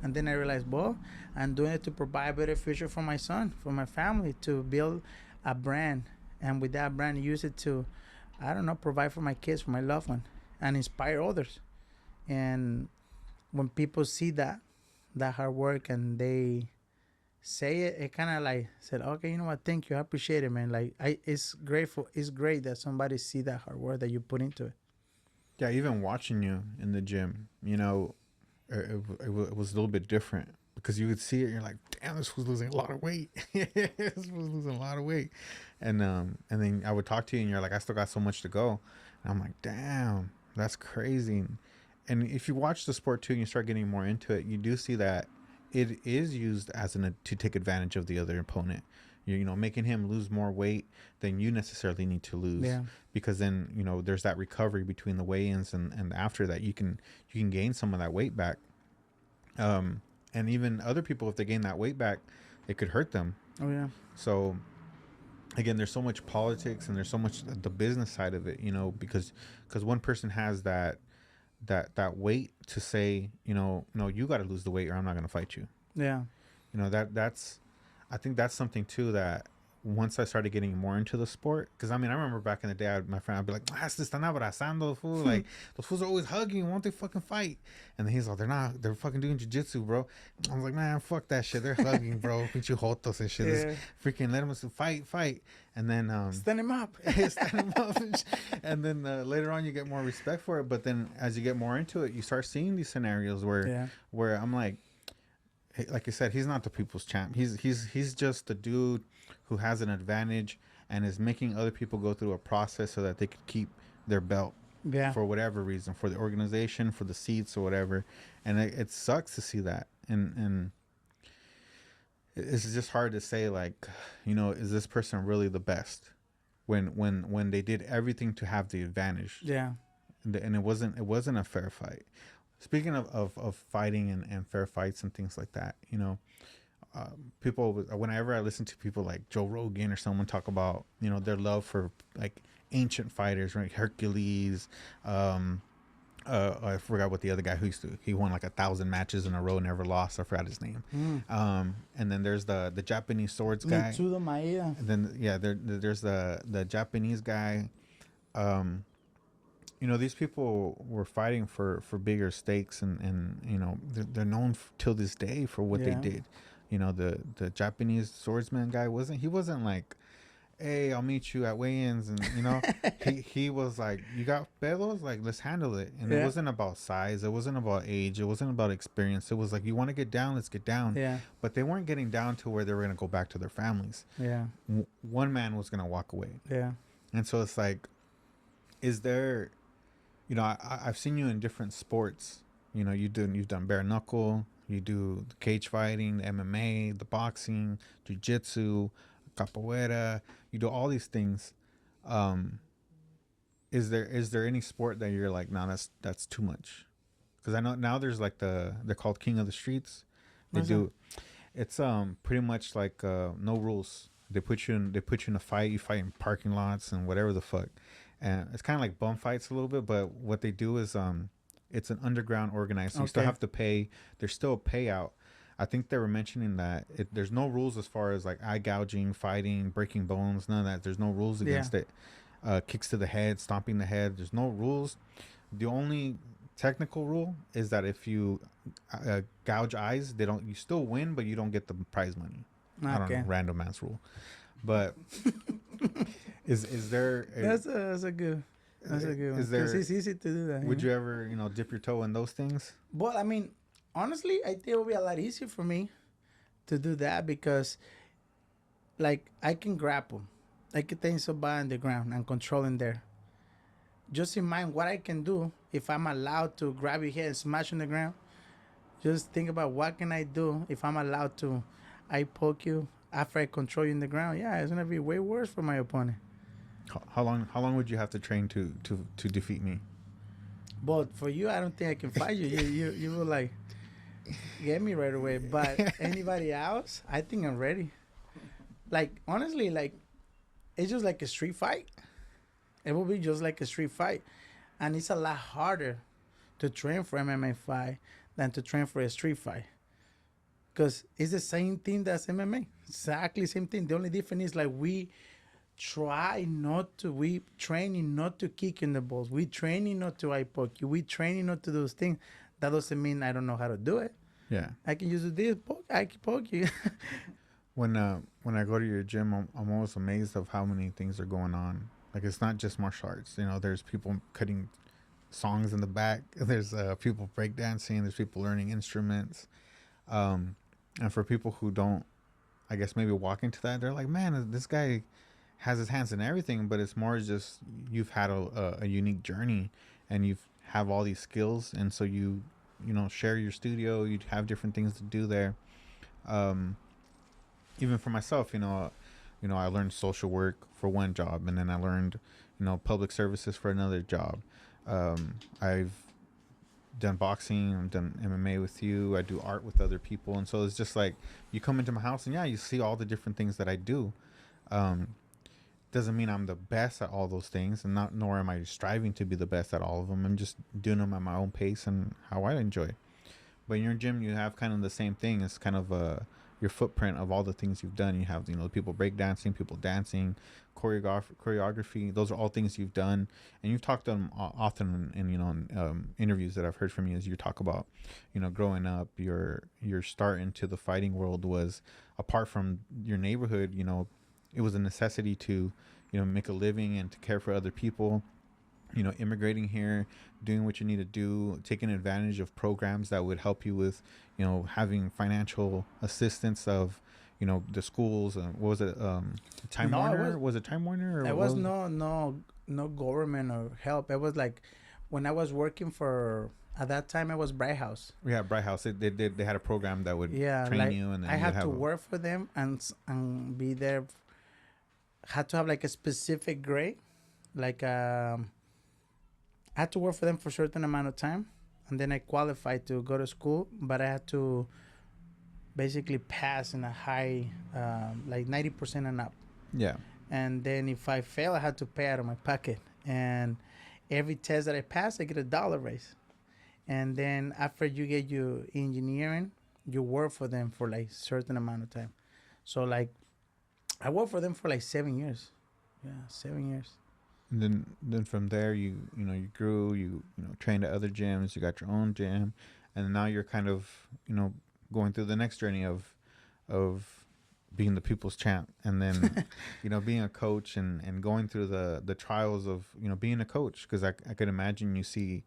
And then I realized, well, I'm doing it to provide a better future for my son, for my family, to build a brand. And with that brand, use it to I don't know, provide for my kids, for my loved one, and inspire others. And when people see that hard work and they say it, it kind of like said, okay, you know what? Thank you, I appreciate it, man. Like it's grateful. It's great that somebody see that hard work that you put into it. Yeah, even watching you in the gym, it was a little bit different because you would see it and you're like, damn, this was losing a lot of weight. This was losing a lot of weight. And then I would talk to you and you're like, I still got so much to go. And I'm like, damn, that's crazy. And if you watch the sport too and you start getting more into it, you do see that it is used as to take advantage of the other opponent. Making him lose more weight than you necessarily need to lose. Yeah. Because then, there's that recovery between the weigh-ins and after that you can gain some of that weight back. And even other people, if they gain that weight back, it could hurt them. Oh yeah. So again, there's so much politics and there's so much the business side of it, because one person has that weight to say, no, you got to lose the weight or I'm not going to fight you. Yeah. That's I think that's something too that once I started getting more into the sport, because I remember back in the day, my friend, I'd be like, se están abrazando, fool. Like, those fools are always hugging. Won't they fucking fight? And then he's like, they're fucking doing jiu-jitsu, bro. I was like, man, fuck that shit. They're hugging, bro. Pinche jotos and shit. Yeah. Freaking let them fight. And then, stand him up. stand him up. And then later on, you get more respect for it. But then as you get more into it, you start seeing these scenarios where I'm like you said, he's not the people's champ. He's just the dude who has an advantage and is making other people go through a process so that they could keep their belt. Yeah. For whatever reason, for the organization, for the seats or whatever. And it sucks to see that. And it's just hard to say, like, is this person really the best when they did everything to have the advantage? Yeah. And it wasn't a fair fight. Speaking of fighting and fair fights and things like that, people, whenever I listen to people like Joe Rogan or someone talk about, their love for like ancient fighters, right? Hercules, I forgot what the other guy he won like 1,000 matches in a row, never lost. I forgot his name. And then there's the Japanese swords guy. Mitsudo Maeda. And then there's the Japanese guy. These people were fighting for bigger stakes, and they're known till this day for what they did. The Japanese swordsman guy wasn't like, hey, I'll meet you at weigh-ins, and he was like, you got pedos, like, let's handle it. And it wasn't about size, it wasn't about age, it wasn't about experience. It was like, you want to get down, let's get down. Yeah. But they weren't getting down to where they were going to go back to their families. Yeah. One man was going to walk away. Yeah. And so it's like, is there, I've seen you in different sports. You've done bare knuckle, you do the cage fighting, the MMA, the boxing, jiu-jitsu, capoeira. You do all these things. Is there any sport that you're like, no, that's too much? Because I know now there's like they're called King of the Streets. It's pretty much like no rules. They put you in a fight. You fight in parking lots and whatever the fuck. And it's kind of like bum fights a little bit, but what they do is it's an underground organized. So you still have to pay. There's still a payout. I think they were mentioning that there's no rules as far as like eye gouging, fighting, breaking bones, none of that. There's no rules against it. Kicks to the head, stomping the head. There's no rules. The only technical rule is that if you gouge eyes, you still win, but you don't get the prize money. I don't know, random ass rule. But is there? That's a good one. Is there? It's easy to do that. Would you ever, dip your toe in those things? Well, honestly, I think it would be a lot easier for me to do that because, like, I can grapple. I can take somebody on the ground and control him there. Just in mind what I can do if I'm allowed to grab your head and smash on the ground. Just think about what can I do if I'm allowed to. I poke you after I control you in the ground. Yeah, it's gonna be way worse for my opponent. How long would you have to train to defeat me? But for you, I don't think I can fight you. You will like get me right away. But anybody else, I think I'm ready. Like, honestly, like, it's just like a street fight. It will be just like a street fight. And it's a lot harder to train for MMA fight than to train for a street fight. Because it's the same thing that's MMA. Exactly same thing. The only difference is like we try not to. We training not to kick in the balls. We training not to eye poke you. We training not to do those things. That doesn't mean I don't know how to do it. Yeah. I can use this poke. I can poke you. When I go to your gym, I'm always amazed of how many things are going on. Like it's not just martial arts. You know, there's people cutting songs in the back. There's people breakdancing. There's people learning instruments. Um, and for people who don't, I guess maybe walk into that, they're like, man, this guy has his hands in everything. But it's more just you've had a unique journey, and you've have all these skills, and so you know share your studio. You have different things to do there. Um, Even for myself, I learned social work for one job, and then I learned, public services for another job. I've done boxing, I've done MMA with you, I do art with other people, and so it's just like you come into my house and yeah, you see all the different things that I do. Um, doesn't mean I'm the best at all those things, and not nor am I striving to be the best at all of them. I'm just doing them at my own pace and how I enjoy. But in your gym, you have kind of the same thing. It's kind of your footprint of all the things you've done. You have, people breakdancing, people dancing, choreography. Those are all things you've done, and you've talked them often in interviews that I've heard from you. As you talk about, growing up, your start into the fighting world was apart from your neighborhood. It was a necessity to, make a living and to care for other people, immigrating here, doing what you need to do, taking advantage of programs that would help you with, having financial assistance of, the schools. What was it? Time No, it Warner? was Was it Time Warner? Or there what was was it? no government or help. It was like when I was working for at that time it was Bright House. Yeah, Bright House. They had a program that would Yeah, train like you, and then I you'd had have to a, work for them and be there. Had to have like a specific grade, like I had to work for them for a certain amount of time, and then I qualified to go to school. But I had to basically pass in a high, like 90% and up. yeah, And then if I fail, I had to pay out of my pocket. And every test that I pass, I get $1 raise. And then after you get your engineering, you work for them for like certain amount of time. So like I worked for them for like 7 years. Yeah, 7 years. and then from there you grew, trained at other gyms, you got your own gym, and now you're kind of going through the next journey of being the people's champ, and then being a coach, and going through the trials of being a coach, because I could imagine you see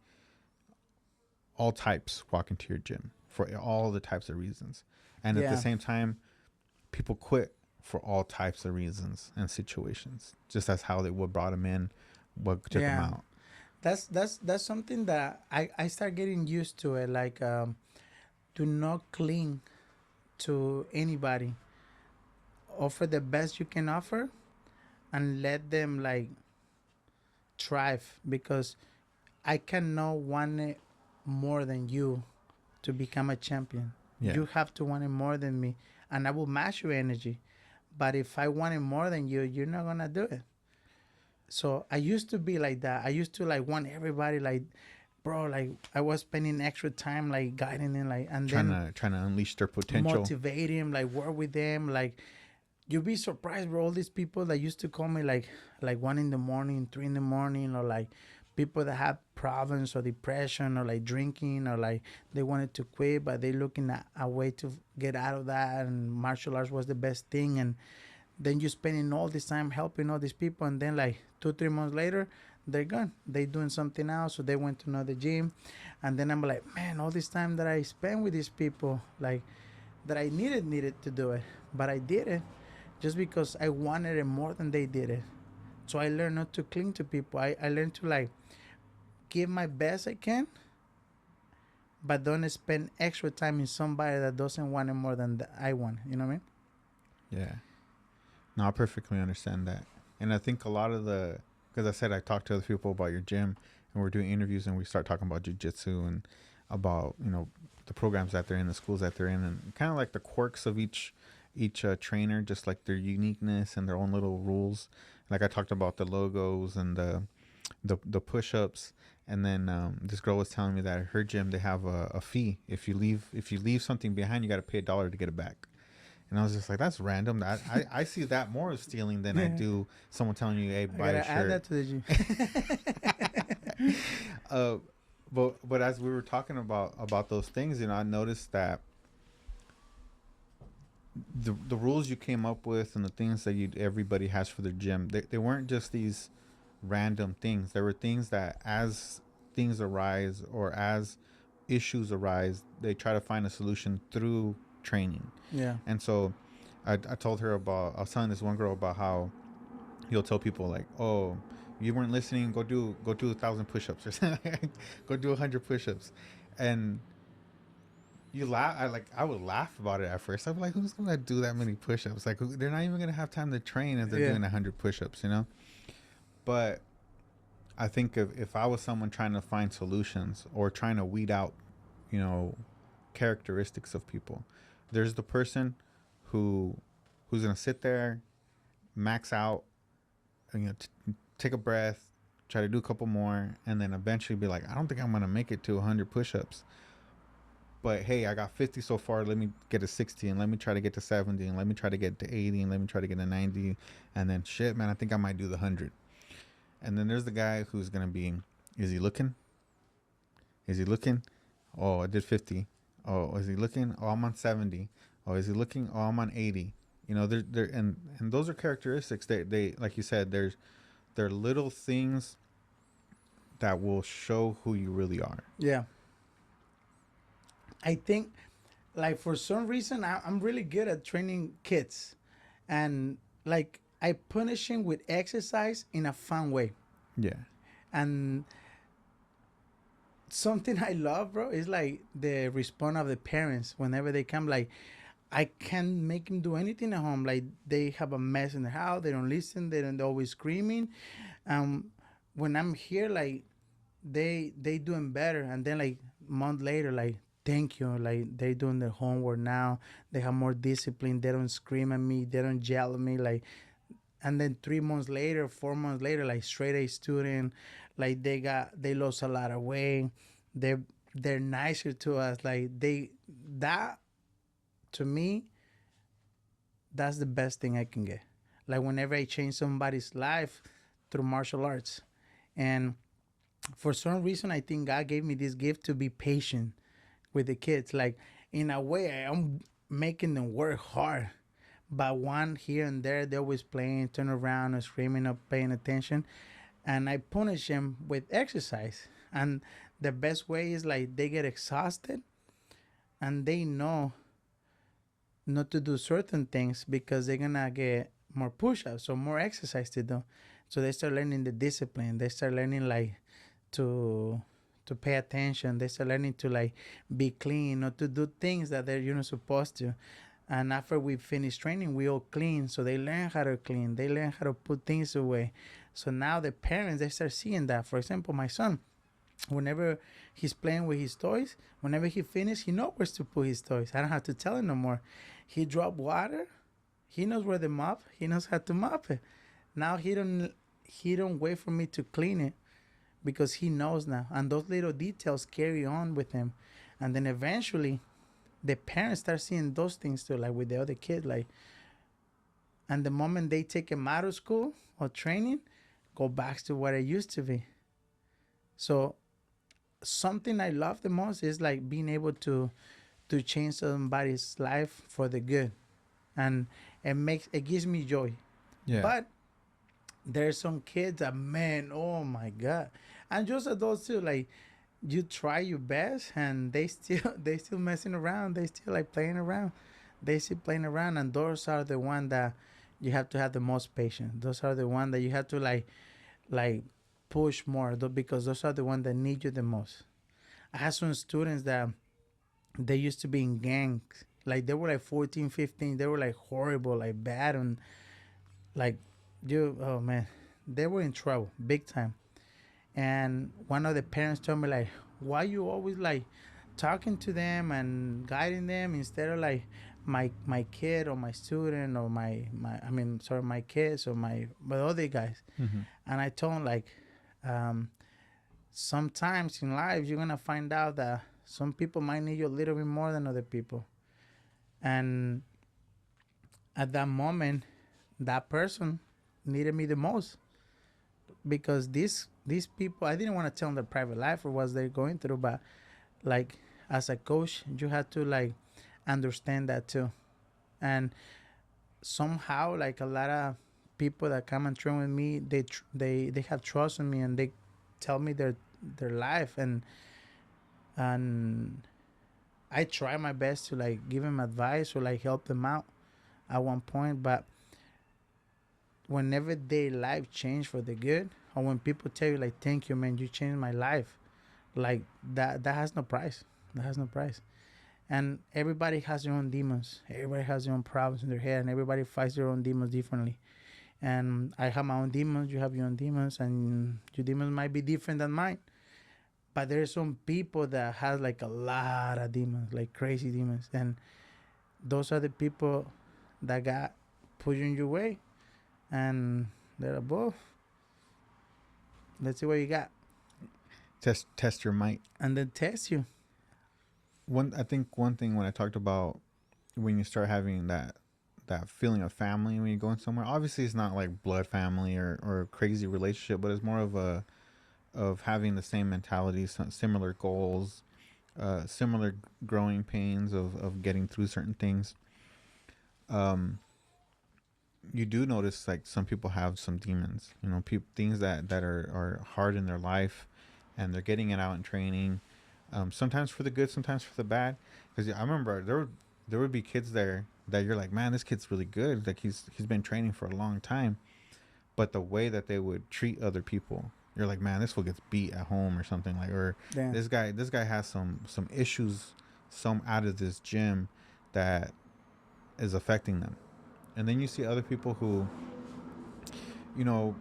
all types walk into your gym for all the types of reasons, and at the Yeah. same time people quit for all types of reasons and situations, just as how they what brought them in, what took them Yeah. out. That's something that I start getting used to it. Like do not cling to anybody. Offer the best you can offer and let them like thrive, because I cannot want it more than you to become a champion. Yeah, You have to want it more than me, and I will match your energy. But if I want it more than you, you're not gonna do it. So I used to be like that. I used to like want everybody like, bro, like I was spending extra time like guiding them, like, and then trying to unleash their potential. motivate him, like work with them. Like you'd be surprised, bro. All these people that used to call me like 1 in the morning, 3 in the morning, or like people that have problems or depression or like drinking or like they wanted to quit, but they looking at a way to get out of that. And martial arts was the best thing. And then you spending all this time helping all these people, and then like 2 3 months later they're gone, they doing something else, so they went to another gym. And then I'm like, man, all this time that I spent with these people, like that I needed to do it, but I did it just because I wanted it more than they did it. So I learned not to cling to people. I learned to like give my best I can, but don't spend extra time in somebody that doesn't want it more than I want. You know what I mean? Yeah. No, I perfectly understand that. And I think a lot of because I said I talked to other people about your gym, and we're doing interviews, and we start talking about jujitsu and about, the programs that they're in, the schools that they're in, and kind of like the quirks of each trainer, just like their uniqueness and their own little rules. Like I talked about the logos and the push-ups. And then this girl was telling me that at her gym they have a fee. If you leave something behind, you got to pay $1 to get it back. And I was just like, that's random. I see that more as stealing than I I do someone telling you, hey, buy a gotta add shirt. that to the gym. uh, but as we were talking about those things, I noticed that the rules you came up with and the things that you everybody has for their gym, they weren't just these random things. There were things that as things arise or as issues arise, they try to find a solution through training. Yeah. And so I told her about, I was telling this one girl about how he'll tell people like, oh, you weren't listening, go do 1,000 push-ups or something. Go do 100 push-ups. And you laugh. I would laugh about it at first. I'd be like, who's gonna do that many push-ups? Like, they're not even gonna have time to train if they're Yeah. doing 100 push-ups. But I think if I was someone trying to find solutions or trying to weed out, you know, characteristics of people, there's the person who who's gonna sit there, max out, and, take a breath, try to do a couple more, and then eventually be like, I don't think I'm gonna make it to 100 push-ups. But hey, I got 50 so far. Let me get to 60, and let me try to get to 70, and let me try to get to 80, and let me try to get to 90, and then shit, man, I think I might do the 100. And then there's the guy who's gonna be, is he looking? Is he looking? Oh, I did 50. Oh, is he looking? Oh, I'm on 70. Oh, is he looking? Oh, I'm on 80. They're and those are characteristics. They like you said, they're little things that will show who you really are. Yeah. I think, like, for some reason, I'm really good at training kids. And, like, I punish him with exercise in a fun way. Yeah. And something I love, bro, is like the response of the parents whenever they come. Like, I can't make them do anything at home. Like, they have a mess in the house. They don't listen. They're always screaming. Um, when I'm here, like, they doing better. And then, like, month later, like, thank you. Like, they doing their homework now. They have more discipline. They don't scream at me. They don't yell at me. Like, and then 3 months later, 4 months later, like, straight A student, like, they lost a lot of weight. They're they're nicer to us. Like, that to me, that's the best thing I can get. Like, whenever I change somebody's life through martial arts, and for some reason, I think God gave me this gift to be patient with the kids. Like, in a way, I'm making them work hard. But one here and there, they're always playing, turn around, or screaming, or paying attention. And I punish them with exercise. And the best way is like they get exhausted and they know not to do certain things because they're gonna get more push-ups or more exercise to do. So they start learning the discipline. They start learning like to pay attention. They start learning to like be clean or to do things that they're supposed to. And after we finish training, we all clean. So they learn how to clean. They learn how to put things away. So now the parents, they start seeing that. For example, my son, whenever he's playing with his toys, whenever he finishes, he knows where to put his toys. I don't have to tell him no more. He drop water, he knows where the mop. He knows how to mop it. Now he don't wait for me to clean it because he knows now. And those little details carry on with him. And then eventually the parents start seeing those things too, like with the other kid. Like, and the moment they take him out of school or training, go back to what it used to be. So something I love the most is like being able to change somebody's life for the good, and it gives me joy. Yeah. But there's some kids that, man, oh my god, and just adults too. Like, you try your best, and they still messing around. They still like playing around. They still playing around, and those are the one that you have to have the most patience. Those are the one that you have to like push more, because those are the ones that need you the most. I had some students that they used to be in gangs. Like, they were like 14, 15. They were like horrible, like bad, and like, oh man, they were in trouble big time. And one of the parents told me like, why you always like talking to them and guiding them instead of like my kid or my student or my kids or my other guys. Mm-hmm. And I told him like, um, sometimes in life you're gonna find out that some people might need you a little bit more than other people. And at that moment, that person needed me the most, because these people, I didn't want to tell them their private life or what they're going through, but like as a coach, you had to like understand that too. And somehow, like a lot of people that come and train with me, they have trust in me, and they tell me their life, and I try my best to like give them advice or like help them out at one point. But whenever their life change for the good, or when people tell you like, thank you, man, you changed my life, like that has no price. That has no price. And everybody has their own demons, everybody has their own problems in their head, and everybody fights their own demons differently. And I have my own demons, you have your own demons, and your demons might be different than mine. But there's some people that has like a lot of demons, like crazy demons, and those are the people that got put in your way, and they're above. Let's see what you got, Test your might. and then test you. I think one thing when I talked about when you start having that feeling of family when you go in somewhere, obviously it's not like blood family or a crazy relationship, but it's more of a of having the same mentality, similar goals, similar growing pains of getting through certain things. Um, you do notice like some people have some demons, you know, things that are hard in their life, and they're getting it out in training. Sometimes for the good, sometimes for the bad. Because I remember there would be kids there that you're like, man, this kid's really good. Like he's been training for a long time, but the way that they would treat other people, you're like, man, this fool gets beat at home or something like, or Damn. this guy has some issues, some out of this gym that is affecting them. And then you see other people who, you know,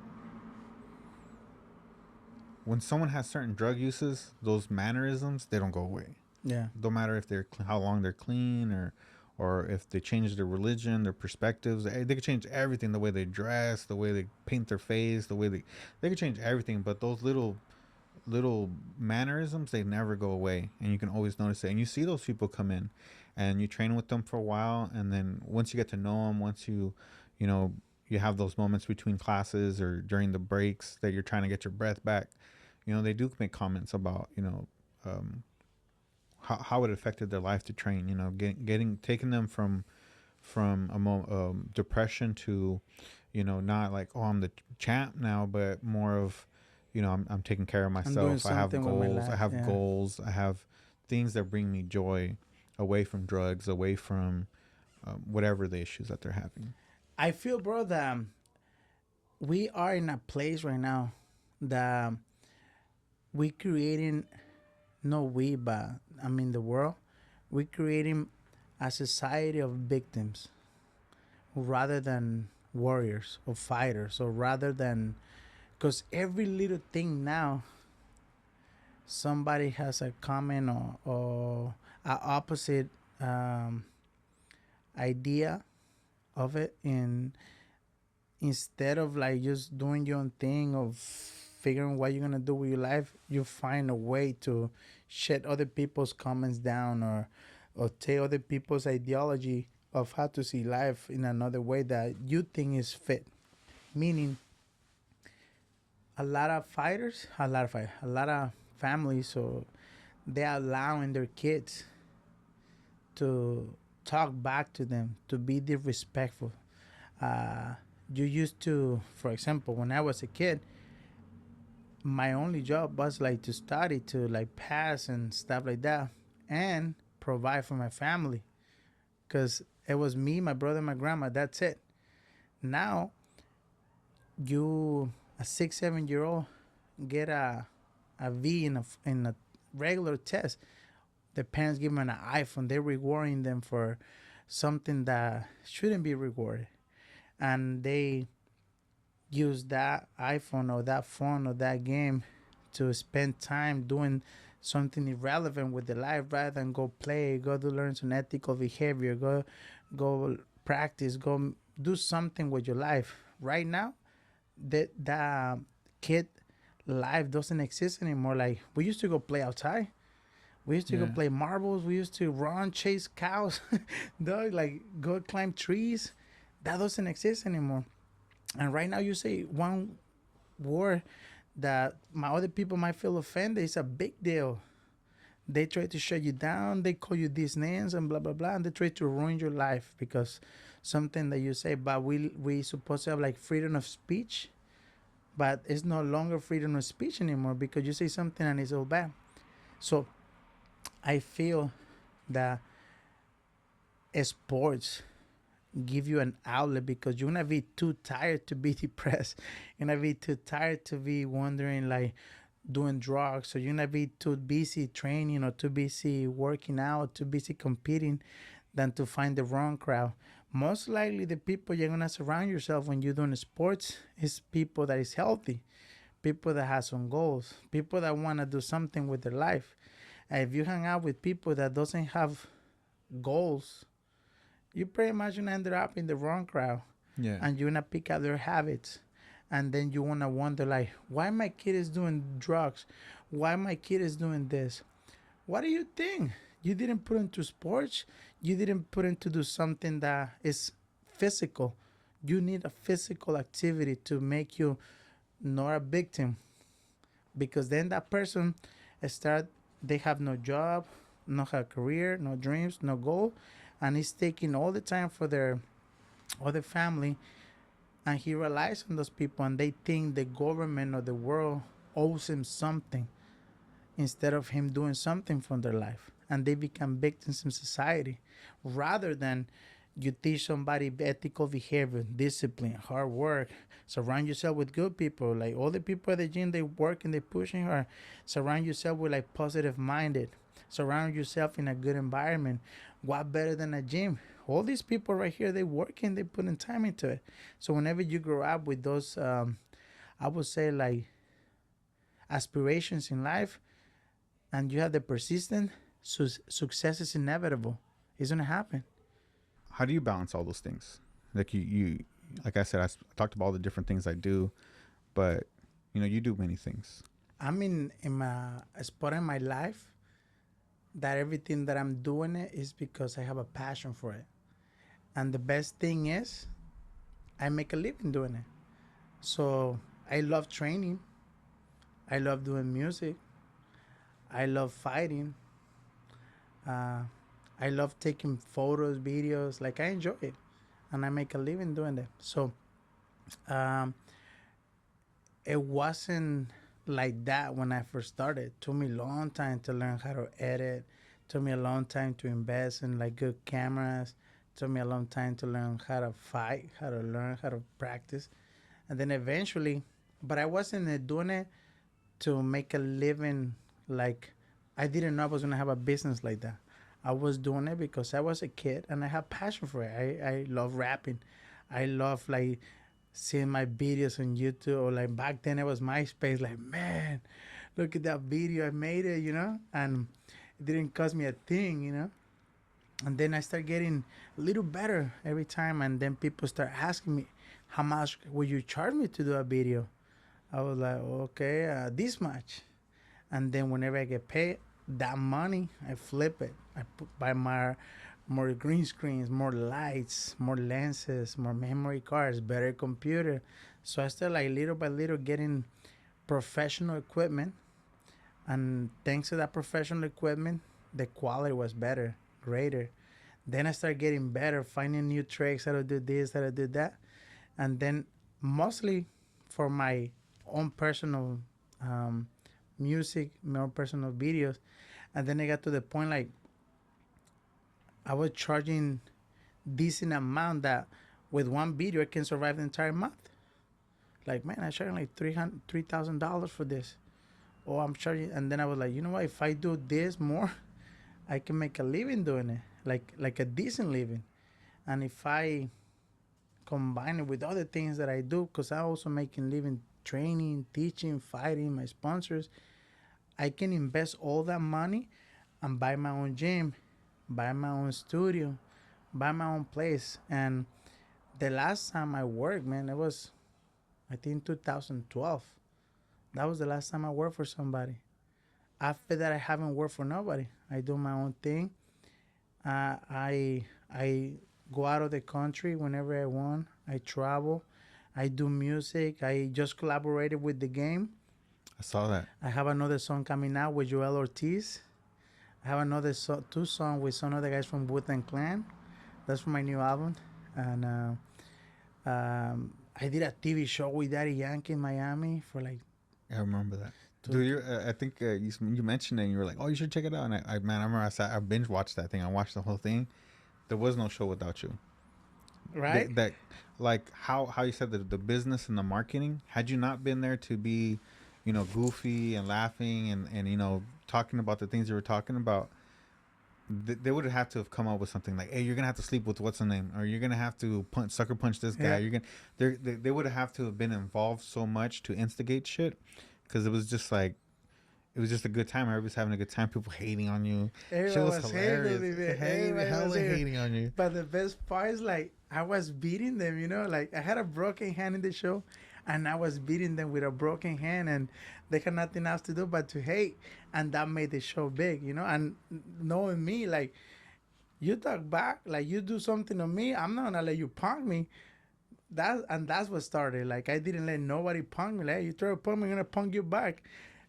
when someone has certain drug uses, those mannerisms, they don't go away. Yeah. No matter if they're how long they're clean, or if they change their religion, their perspectives. They could change everything, the way they dress, the way they paint their face, the way they could change everything. But those little mannerisms, they never go away, and you can always notice it. And you see those people come in, and you train with them for a while, and then once you get to know them, once you know, you have those moments between classes or during the breaks that you're trying to get your breath back, you know, they do make comments about, you know, how it affected their life to train, you know, getting taking them from depression to, you know, not like, oh, I'm the champ now, but more of, you know, I'm taking care of I'm doing myself. I have something with my goals. I life. have Yeah. goals. I have things that bring me joy, away from drugs, away from whatever the issues that they're having. I feel, bro, that we are in a place right now that we creating, no we, but I mean the world, we creating a society of victims rather than warriors or fighters, or rather than, because every little thing now somebody has a comment or a opposite um, idea of it, and instead of like just doing your own thing of figuring what you're gonna do with your life, you find a way to shut other people's comments down, or take other people's ideology of how to see life in another way that you think is fit. Meaning, a lot of families, so they're allowing their kids to talk back to them, to be disrespectful. Uh, you used to, for example, when I was a kid, my only job was like to study, to like pass and stuff like that, and provide for my family, because it was me, my brother, my grandma. That's it. Now, you, a 6 7 year old, get a V in a regular test. The parents give them an iPhone. They're rewarding them for something that shouldn't be rewarded, and they use that iPhone or that phone or that game to spend time doing something irrelevant with their life, rather than go play, go to learn some ethical behavior, go practice, go do something with your life. Right now, that kid life doesn't exist anymore. Like, we used to go play outside. We used to go Yeah. play marbles. We used to run, chase cows, dog, like go climb trees. That doesn't exist anymore. And right now, you say one word that my other people might feel offended. It's a big deal. They try to shut you down. They call you these names and blah blah blah, and they try to ruin your life because something that you say. But we supposed to have like freedom of speech, but it's no longer freedom of speech anymore because you say something and it's all bad. So I feel that sports give you an outlet because you're gonna be too tired to be depressed. You're gonna be too tired to be wondering like doing drugs. So you're gonna be too busy training or too busy working out, too busy competing than to find the wrong crowd. Most likely the people you're gonna surround yourself when you're doing sports is people that is healthy, people that have some goals, people that wanna do something with their life. And if you hang out with people that doesn't have goals, you pretty much gonna end up in the wrong crowd Yeah. and you're gonna pick up their habits. And then you wanna wonder like, why my kid is doing drugs? Why my kid is doing this? What do you think? You didn't put into sports. You didn't put into do something that is physical. You need a physical activity to make you not a victim, because then that person start, they have no job, no have career, no dreams, no goal, and it's taking all the time for their other family, and he relies on those people, and they think the government or the world owes him something instead of him doing something from their life, and they become victims in society rather than you teach somebody ethical behavior, discipline, hard work. Surround yourself with good people. Like all the people at the gym, they work and they pushing hard. Surround yourself with like positive minded. Surround yourself in a good environment. What better than a gym? All these people right here, they working, they putting time into it. So whenever you grow up with those, I would say like aspirations in life, and you have the persistence, success is inevitable. It's gonna happen. How do you balance all those things? Like you like I said, talked about all the different things I do, but you do many things. I'm in my a spot in my life that everything that I'm doing it is because I have a passion for it. And the best thing is I make a living doing it. So I love training. I love doing music. I love fighting. Uh, I love taking photos, videos. Like I enjoy it, and I make a living doing that. So um, it wasn't like that when I first started. It took me a long time to learn how to edit. It took me a long time to invest in like good cameras. It took me a long time to learn how to fight, how to learn how to practice, and then eventually. But I wasn't doing it to make a living. Like I didn't know I was gonna have a business like that. I was doing it because I was a kid and I have passion for it. I love rapping. I love like seeing my videos on YouTube, or like back then it was MySpace. Like, man, look at that video, I made it, and it didn't cost me a thing. And then I start getting a little better every time, and then people start asking me, how much will you charge me to do a video? I was like, okay, this much. And then whenever I get paid, that money I flip it. I buy more green screens, more lights, more lenses, more memory cards, better computer. So I started like little by little getting professional equipment, and thanks to that professional equipment, the quality was better, greater. Then I started getting better, finding new tricks, how to do this, how to do that, and then mostly for my own personal um, music, my own personal videos. And then I got to the point like I was charging decent amount that with one video I can survive the entire month. Like, man, I charging like $3,000 for this. Or I'm charging, and then I was like, you know what? If I do this more, I can make a living doing it, like a decent living. And if I combine it with other things that I do, because I also making living training, teaching, fighting, my sponsors, I can invest all that money and buy my own gym, buy my own studio, buy my own place. And the last time I worked, man, it was I think 2012. That was the last time I worked for somebody. After that, I haven't worked for nobody. I do my own thing. I go out of the country whenever I want. I travel. I do music. I just collaborated with the game. I saw that. I have another song coming out with Joel Ortiz. I have another two songs with some other guys from Wu-Tang Clan. That's for my new album. And I did a TV show with Daddy Yankee in Miami for like I remember that. two, Dude, I think you mentioned it and you were like, oh, you should check it out. And man, I remember I binge watched that thing. I watched the whole thing. There was no show without you. right? That like how you said the business and the marketing, had you not been there to be, goofy and laughing and talking about the things you were talking about, they would have to have come up with something like, hey, you're gonna have to sleep with what's the name, or you're gonna have to sucker punch this guy. Yeah. You're gonna they would have to have been involved so much to instigate shit, because it was just like, it was just a good time. Everybody's having a good time. People hating on you. Shit Everyone was was hilarious. hating me, man. Everybody Hella was hating. hating on you. But the best part is like I was beating them, like I had a broken hand in the show and I was beating them with a broken hand and they had nothing else to do but to hate. And that made the show big, and knowing me, like you talk back, like you do something to me, I'm not gonna let you punk me. That's what started. Like I didn't let nobody punk me. Like, you try to punk me, I'm gonna punk you back.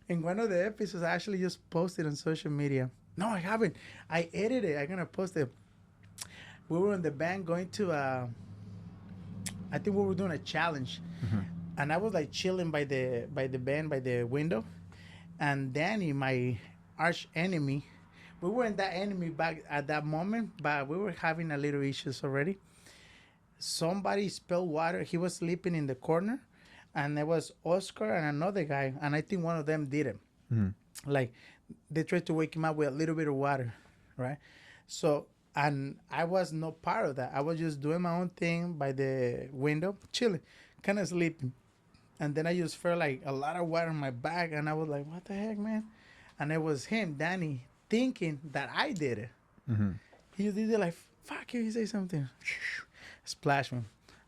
In one of the episodes, I actually just posted on social media. No, I haven't. I edited it. I'm gonna post it. We were in the band going to I think we were doing a challenge, and I was like chilling by the band by the window, and Danny, my arch enemy, we weren't that enemy back at that moment, but we were having a little issues already. Somebody spilled water. He was sleeping in the corner, and there was Oscar and another guy, and I think one of them did it. Like they tried to wake him up with a little bit of water, right? So, and I was not part of that. I was just doing my own thing by the window, chilling, kind of sleeping. And then I just felt like a lot of water on my back, and I was like, "What the heck, man?" And it was him, Danny, thinking that I did it. He just did it like, "Fuck you!" He said something, splash me.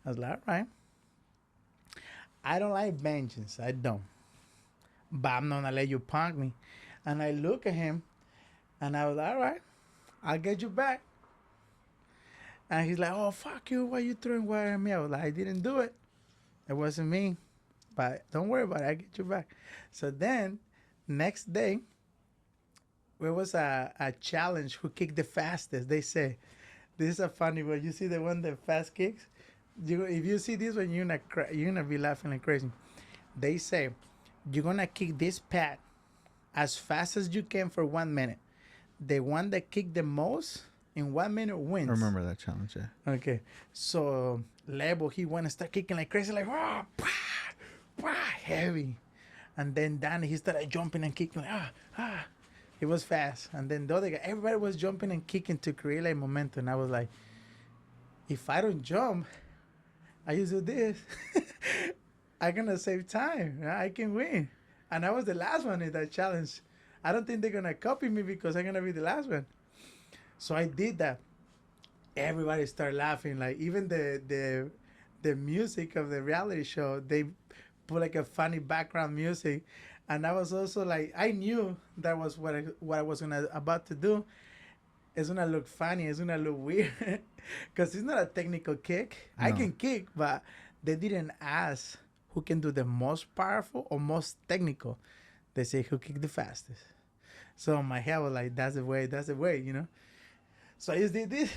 I was like, "All right." I don't like vengeance. I don't. But I'm not gonna let you punk me. And I look at him, and I was like, all right, I'll get you back. And he's like, oh, fuck you. Why you throwing water at me? I was like, I didn't do it. It wasn't me. But don't worry about it. I'll get you back. So then, next day, there was a challenge who kicked the fastest. They say, this is a funny one. You see the one that fast kicks? If you see this one, you're gonna be laughing like crazy. They say, you're gonna kick this pad as fast as you can for 1 minute. The one that kicked the most in 1 minute wins. I remember that challenge, yeah. Okay, so Lebo, he wanna start kicking like crazy, like wah, wah, wah, heavy, and then Danny, he started jumping and kicking like It was fast, and then the other guy, everybody was jumping and kicking to create like momentum. And I was like, if I don't jump, I just do this. I'm gonna save time. I can win. And I was the last one in that challenge. I don't think they're gonna copy me because I'm gonna be the last one. So I did that. Everybody started laughing. Like even the music of the reality show, they put like a funny background music. And I was also like, I knew that was what I was about to do. It's gonna look funny. It's gonna look weird, because it's not a technical kick. No. I can kick, but they didn't ask who can do the most powerful or most technical. They say who kick the fastest. So in my head I was like, that's the way, So I just did this.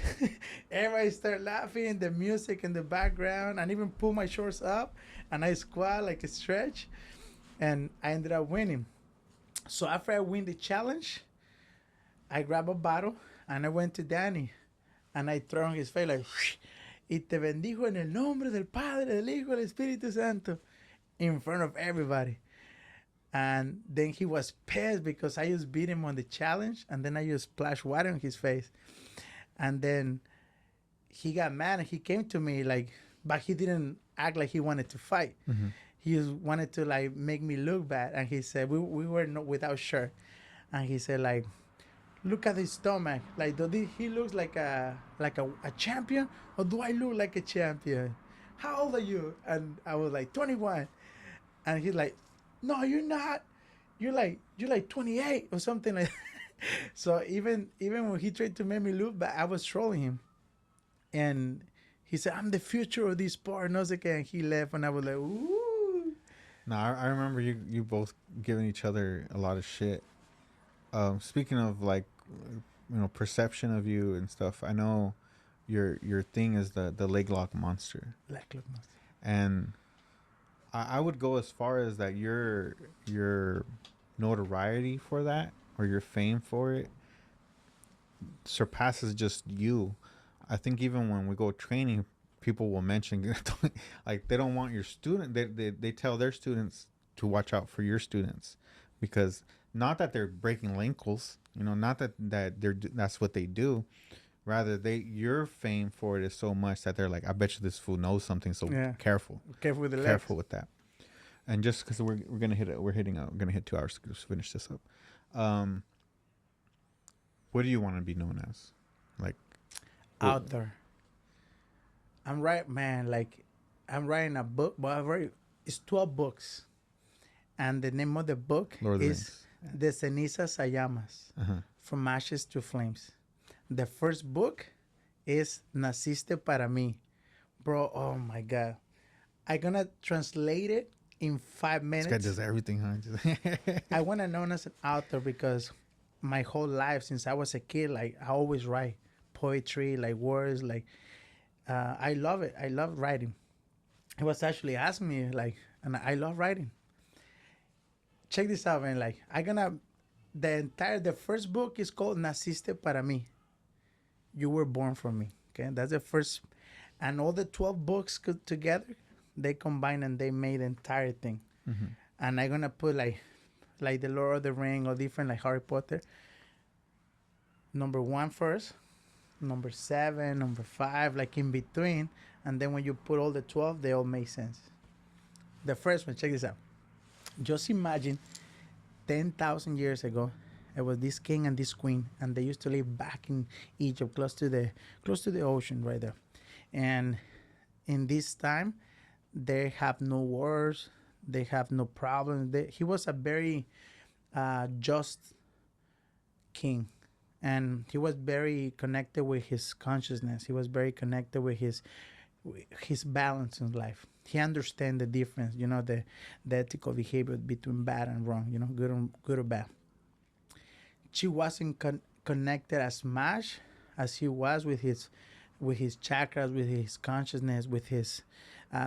Everybody started laughing, the music in the background, and even pull my shorts up, and I squat like a stretch, and I ended up winning. So after I win the challenge, I grab a bottle, and I went to Danny, and I throw on his face like, y te bendijo en el nombre del Padre, del Hijo, del Espíritu Santo, in front of everybody. And then he was pissed because I just beat him on the challenge, and then I just splashed water on his face. And then he got mad, and he came to me like, but he didn't act like he wanted to fight. Mm-hmm. He just wanted to like make me look bad. And he said, we were not without shirt. And he said like, look at his stomach. Like, he looks like a champion, or do I look like a champion? How old are you? And I was like 21. And he's like, no, you're not. You're like 28 or something like that. So even when he tried to make me look bad, I was trolling him. And he said, "I'm the future of this sport." And I was like, and he left, and I was like, "Ooh." No, I remember you both giving each other a lot of shit. Speaking of like, perception of you and stuff. I know your thing is the leg lock monster, Like, look, and I would go as far as that your notoriety for that or your fame for it surpasses just you. I think even when we go training, people will mention like they don't want your student. They tell their students to watch out for your students because not that they're breaking ankles, not that that's what they do. Rather, your fame for it is so much that they're like, I bet you this fool knows something. So yeah, careful, careful with the legs. careful with that. And just because we're gonna hit it, we're gonna hit 2 hours to finish this up. Um, what do you want to be known as? Like Out there. I'm right, man. Like, I'm writing a book, but it's 12 books, and the name of the book Lord of the is Rings. "De cenizas a llamas," Uh-huh. from ashes to flames. The first book is "Naciste para mí," bro. Oh my god, I'm gonna translate it in 5 minutes. This guy does everything, huh? I want to known as an author because my whole life since I was a kid, like I always write poetry, like words, like I love it. I love writing. It was actually asking me like, and I love writing. Check this out, man. Like the first book is called "Naciste para mí." You were born for me. Okay, that's the first, and all the 12 books together, they combine and they made the entire thing. Mm-hmm. And I'm gonna put like the Lord of the Ring or different like Harry Potter. Number 1 first, number 7, number 5, like in between, and then when you put all the 12, they all make sense. The first one, check this out. Just imagine 10,000 years ago, it was this king and this queen, and they used to live back in Egypt, close to the ocean, right there. And in this time, they have no wars, they have no problems. He was a very just king, and he was very connected with his consciousness. He was very connected with his balance in life. He understand the difference, the ethical behavior between bad and wrong, good or bad. She wasn't connected as much as he was with his chakras, with his consciousness, with his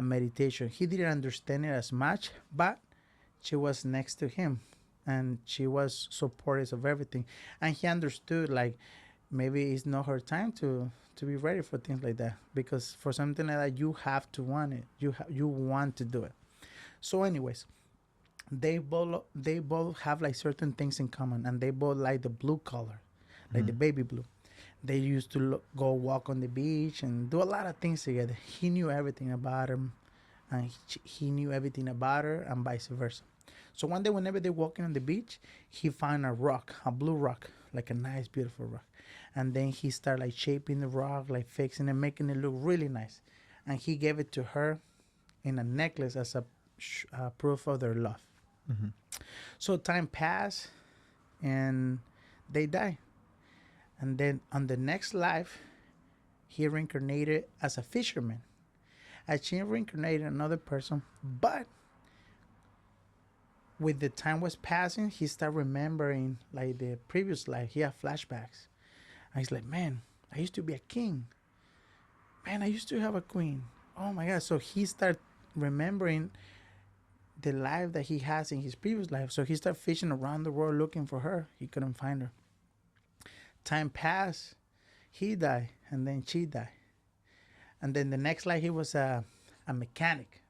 meditation. He didn't understand it as much, but she was next to him, and she was supportive of everything. And he understood, like, maybe it's not her time to be ready for things like that, because for something like that, you have to want it. You want to do it. So, anyways, they both have like certain things in common, and they both like the blue color, like the baby blue. They used to go walk on the beach and do a lot of things together. He knew everything about her, and he knew everything about her, and vice versa. So one day, whenever they're walking on the beach, he found a rock, a blue rock, like a nice, beautiful rock. And then he started like shaping the rock, like fixing it, making it look really nice. And he gave it to her in a necklace as a proof of their love. Mm-hmm. So time passed, and they die. And then on the next life, he reincarnated as a fisherman. And she reincarnated another person, but with the time was passing, he started remembering like the previous life. He had flashbacks. And he's like, man, I used to be a king. Man, I used to have a queen. Oh my God. So he started remembering the life that he has in his previous life. So he started fishing around the world looking for her. He couldn't find her. Time passed. He died, and then she died. And then the next life, he was a mechanic.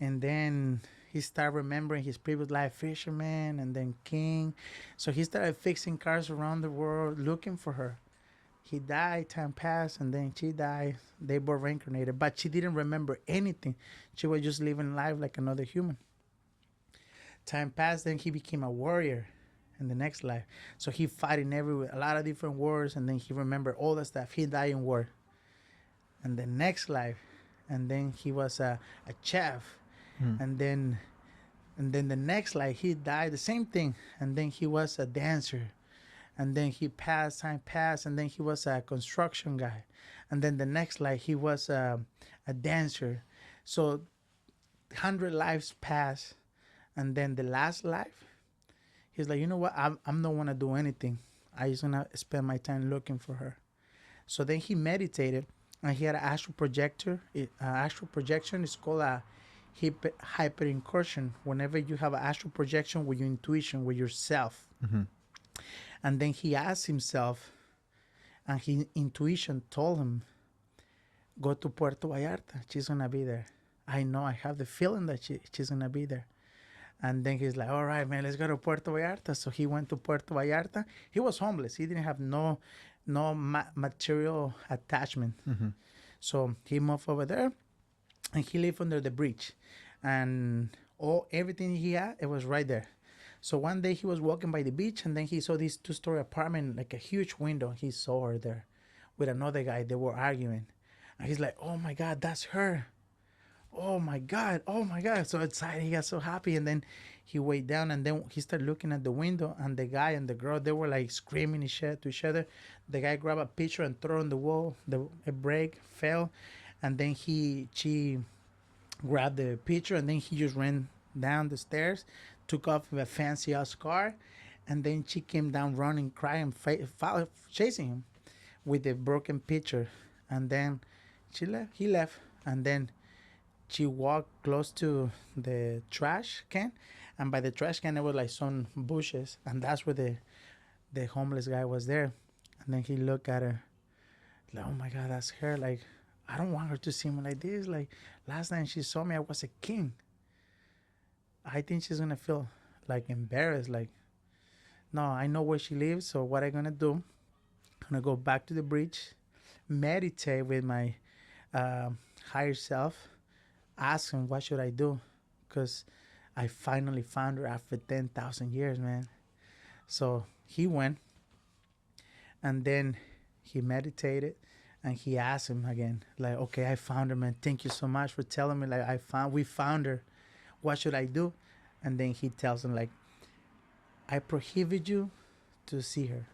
And then he started remembering his previous life, fisherman, and then king. So he started fixing cars around the world looking for her. He died, time passed, and then she died. They both reincarnated, but she didn't remember anything. She was just living life like another human. Time passed, then he became a warrior in the next life. So he fought in everywhere, a lot of different wars, and then he remembered all the stuff. He died in war. And the next life, and then he was a chef. And then the next life he died, the same thing, and then he was a dancer. And then he passed, time passed, and then he was a construction guy. And then the next life, he was a dancer. So 100 lives passed. And then the last life, he's like, you know what? I'm not want to do anything. I just want to spend my time looking for her. So then he meditated, and he had an astral projector. Astral projection is called a hyper incursion. Whenever you have an astral projection with your intuition, with yourself, Mm-hmm. and then he asked himself, and his intuition told him, "Go to Puerto Vallarta. She's gonna be there. I know. I have the feeling that she's gonna be there." And then he's like, "All right, man, let's go to Puerto Vallarta." So he went to Puerto Vallarta. He was homeless. He didn't have no material attachment. Mm-hmm. So he moved over there, and he lived under the bridge, and everything he had, it was right there. So one day he was walking by the beach, and then he saw this two-story apartment, like a huge window. He saw her there with another guy. They were arguing, and he's like, "Oh my God, that's her! Oh my God, oh my God!" So excited, he got so happy, and then he went down, and then he started looking at the window, and the guy and the girl, they were like screaming to each other. The guy grabbed a picture and threw it on the wall. A break fell, and then she grabbed the picture, and then he just ran down the stairs, took off with a fancy ass car, and then she came down running, crying, chasing him with the broken picture, and then she left. He left, and then she walked close to the trash can, and by the trash can there was like some bushes, and that's where the homeless guy was there. And then he looked at her like, "Oh my God, that's her. Like, I don't want her to see me like this. Like, last time she saw me, I was a king. I think she's gonna feel like embarrassed. Like, no, I know where she lives. So what I'm gonna do? I'm gonna go back to the bridge, meditate with my uh, higher self, ask him what should I do, because I finally found her after 10,000 years, man." So he went, and then he meditated, and he asked him again, like, "Okay, I found her, man. Thank you so much for telling me. Like, we found her. What should I do?" And then he tells him, like, "I prohibit you to see her.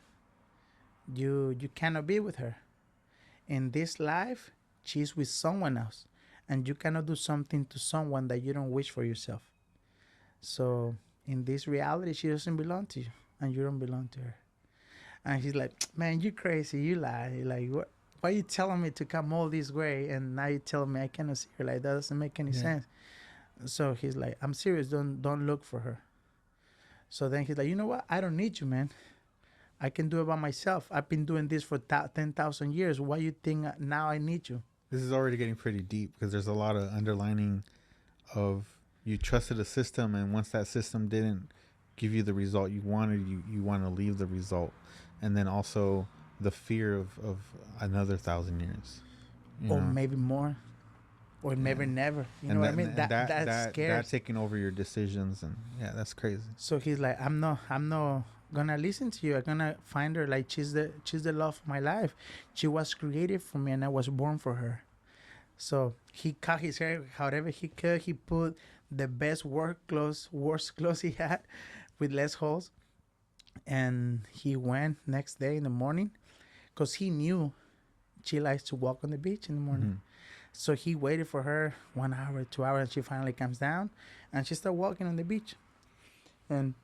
You cannot be with her. In this life, she's with someone else, and you cannot do something to someone that you don't wish for yourself. So in this reality, she doesn't belong to you, and you don't belong to her." And he's like, "Man, you crazy. You lie. Like, what? Why are you telling me to come all this way, and now you telling me I cannot see her? Like, that doesn't make any Yeah. sense." So he's like, "I'm serious. Don't look for her." So then he's like, "You know what? I don't need you, man. I can do it by myself. I've been doing this for 10,000 years. Why you think now I need you?" This is already getting pretty deep because there's a lot of underlining of you trusted a system, and once that system didn't give you the result you wanted, you want to leave the result, and then also the fear of another 1,000 years. Or maybe more, or maybe never. You know what I mean? That's scary. That taking over your decisions, and yeah, that's crazy. So he's like, I'm not gonna listen to you. I'm gonna find her. Like, she's the love of my life. She was created for me, and I was born for her." So he cut his hair however he could. He put the best worst clothes he had, with less holes, and he went next day in the morning, because he knew she likes to walk on the beach in the morning. Mhm. So he waited for her 1 hour, 2 hours, and she finally comes down, and she started walking on the beach, and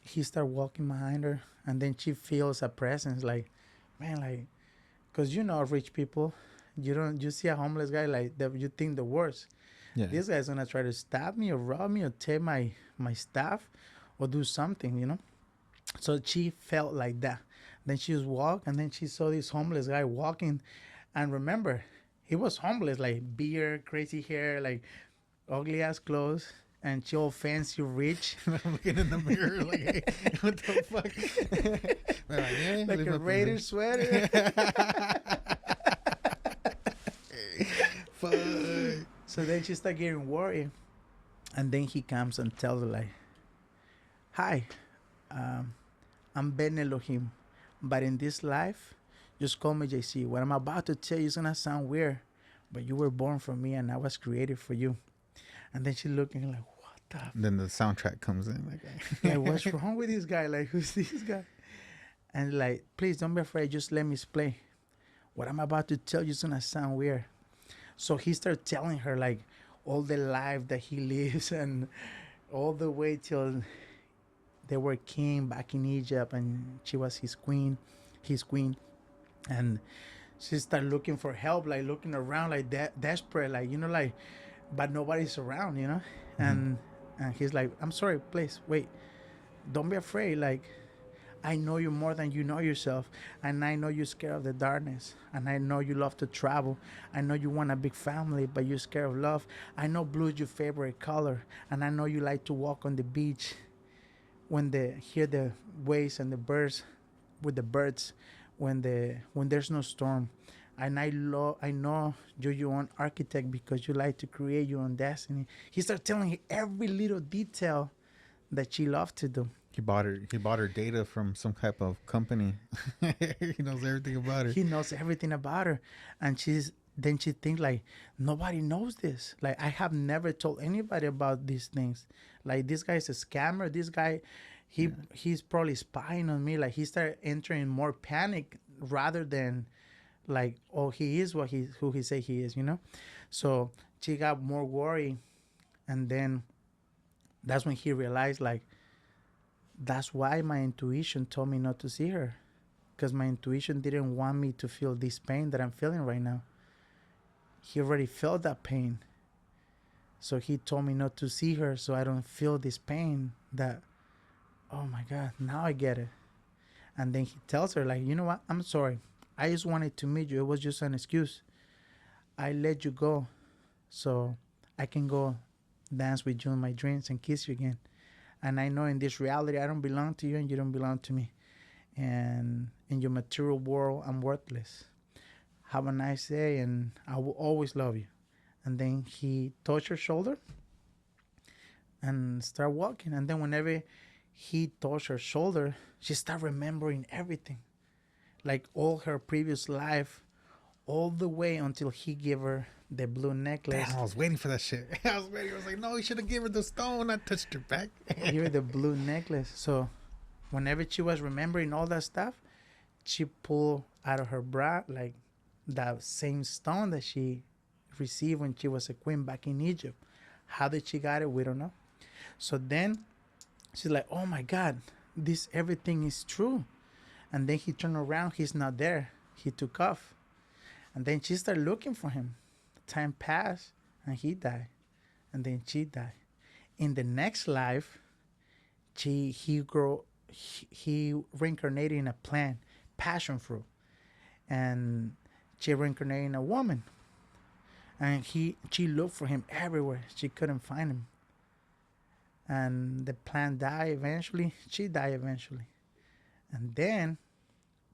he started walking behind her, and then she feels a presence, like, man, like, because rich people, you see a homeless guy like that, you think the worst. Yeah. This guy's gonna try to stab me or rob me or take my stuff or do something. So she felt like that. Then she was walk, and then she saw this homeless guy walking, and remember, he was homeless, like beard, crazy hair, like ugly ass clothes, and she all fancy rich. I'm looking in the mirror like, hey, what the fuck? Like a Raider sweater. Fuck. So then she started getting worried, and then he comes and tells her, like, "Hi, I'm Ben Elohim, but in this life, just call me JC. What I'm about to tell you is gonna sound weird, but you were born for me, and I was created for you." And then she looking like, "What the Then the soundtrack comes in like, like, what's wrong with this guy? Like, who's this guy?" And like, please don't be afraid. Just let me explain. What I'm about to tell you is gonna sound weird. So he started telling her like all the life that he lives and all the way till they were king back in Egypt and she was his queen. And she started looking for help, like looking around, like desperate, like like, but nobody's around. Mm-hmm. And he's like, I'm sorry, please wait, don't be afraid. Like, I know you more than you know yourself, and I know you're scared of the darkness, and I know you love to travel. I know you want a big family, but you're scared of love. I know blue is your favorite color, and I know you like to walk on the beach when the hear the waves and the birds with the birds when there's no storm. And I know you're your own architect because you like to create your own destiny. He started telling her every little detail that she loved to do. He bought her data from some type of company. He knows everything about her. He knows everything about her. And she thinks like, nobody knows this. Like, I have never told anybody about these things. Like, this guy is a scammer. This guy, he's probably spying on me. Like, he started entering more panic rather than like, oh, he is who he say he is. So she got more worried. And then that's when he realized like, that's why my intuition told me not to see her, because my intuition didn't want me to feel this pain that I'm feeling right now. He already felt that pain. So he told me not to see her so I don't feel this pain that, oh my God, now I get it. And then he tells her, like, you know what? I'm sorry. I just wanted to meet you. It was just an excuse. I let you go so I can go dance with you in my dreams and kiss you again. And I know in this reality, I don't belong to you and you don't belong to me. And in your material world, I'm worthless. Have a nice day, and I will always love you. And then he touched her shoulder and start walking. And then whenever he touched her shoulder, she started remembering everything, like all her previous life, all the way until he gave her the blue necklace. Damn, I was waiting for that shit. I was waiting. I was like, no, he should have given her the stone. I touched her back. Give her the blue necklace. So whenever she was remembering all that stuff, she pulled out of her bra like that same stone that she received when she was a queen back in Egypt. How did she got it? We don't know. So then she's like, "Oh my God, this everything is true." And then he turned around. He's not there. He took off. And then she started looking for him. Time passed, and he died. And then she died. In the next life, he reincarnated in a plant, passion fruit, and she reincarnated in a woman. And she looked for him everywhere. She couldn't find him. And the plant died eventually. She died eventually. And then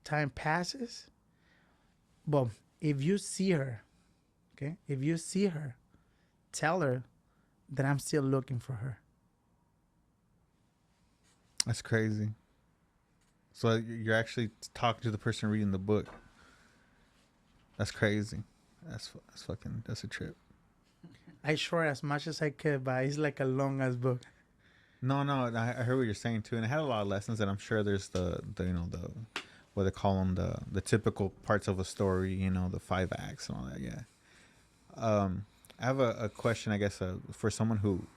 time passes. But if you see her, okay, if you see her, tell her that I'm still looking for her. That's crazy. So you're actually talking to the person reading the book. That's crazy. That's a trip. I short as much as I could, but it's like a long ass book. No, I heard what you're saying too, and it had a lot of lessons. And I'm sure there's the what they call them, the typical parts of a story. The 5 acts and all that. Yeah. I have a question, I guess, for someone who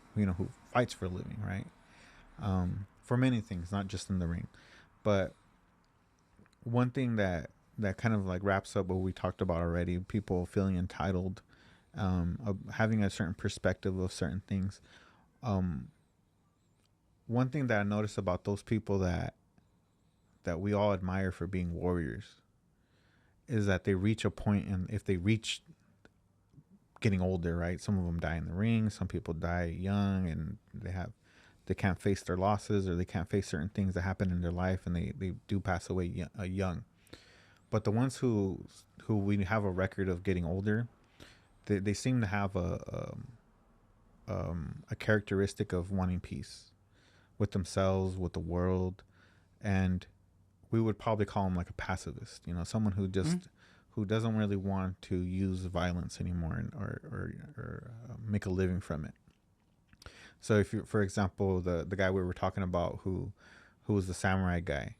fights for a living, right? For many things, not just in the ring, but one thing that kind of like wraps up what we talked about already: people feeling entitled, of having a certain perspective of certain things. One thing that I noticed about those people that we all admire for being warriors is that they reach a point, and if they reach getting older, right? Some of them die in the ring. Some people die young, and they can't face their losses, or they can't face certain things that happen in their life, and they do pass away young. But the ones who we have a record of getting older, they seem to have a characteristic of wanting peace with themselves, with the world, and we would probably call them like a pacifist. Someone who just who doesn't really want to use violence anymore, or make a living from it. So if you, for example, the guy we were talking about who was the samurai guy,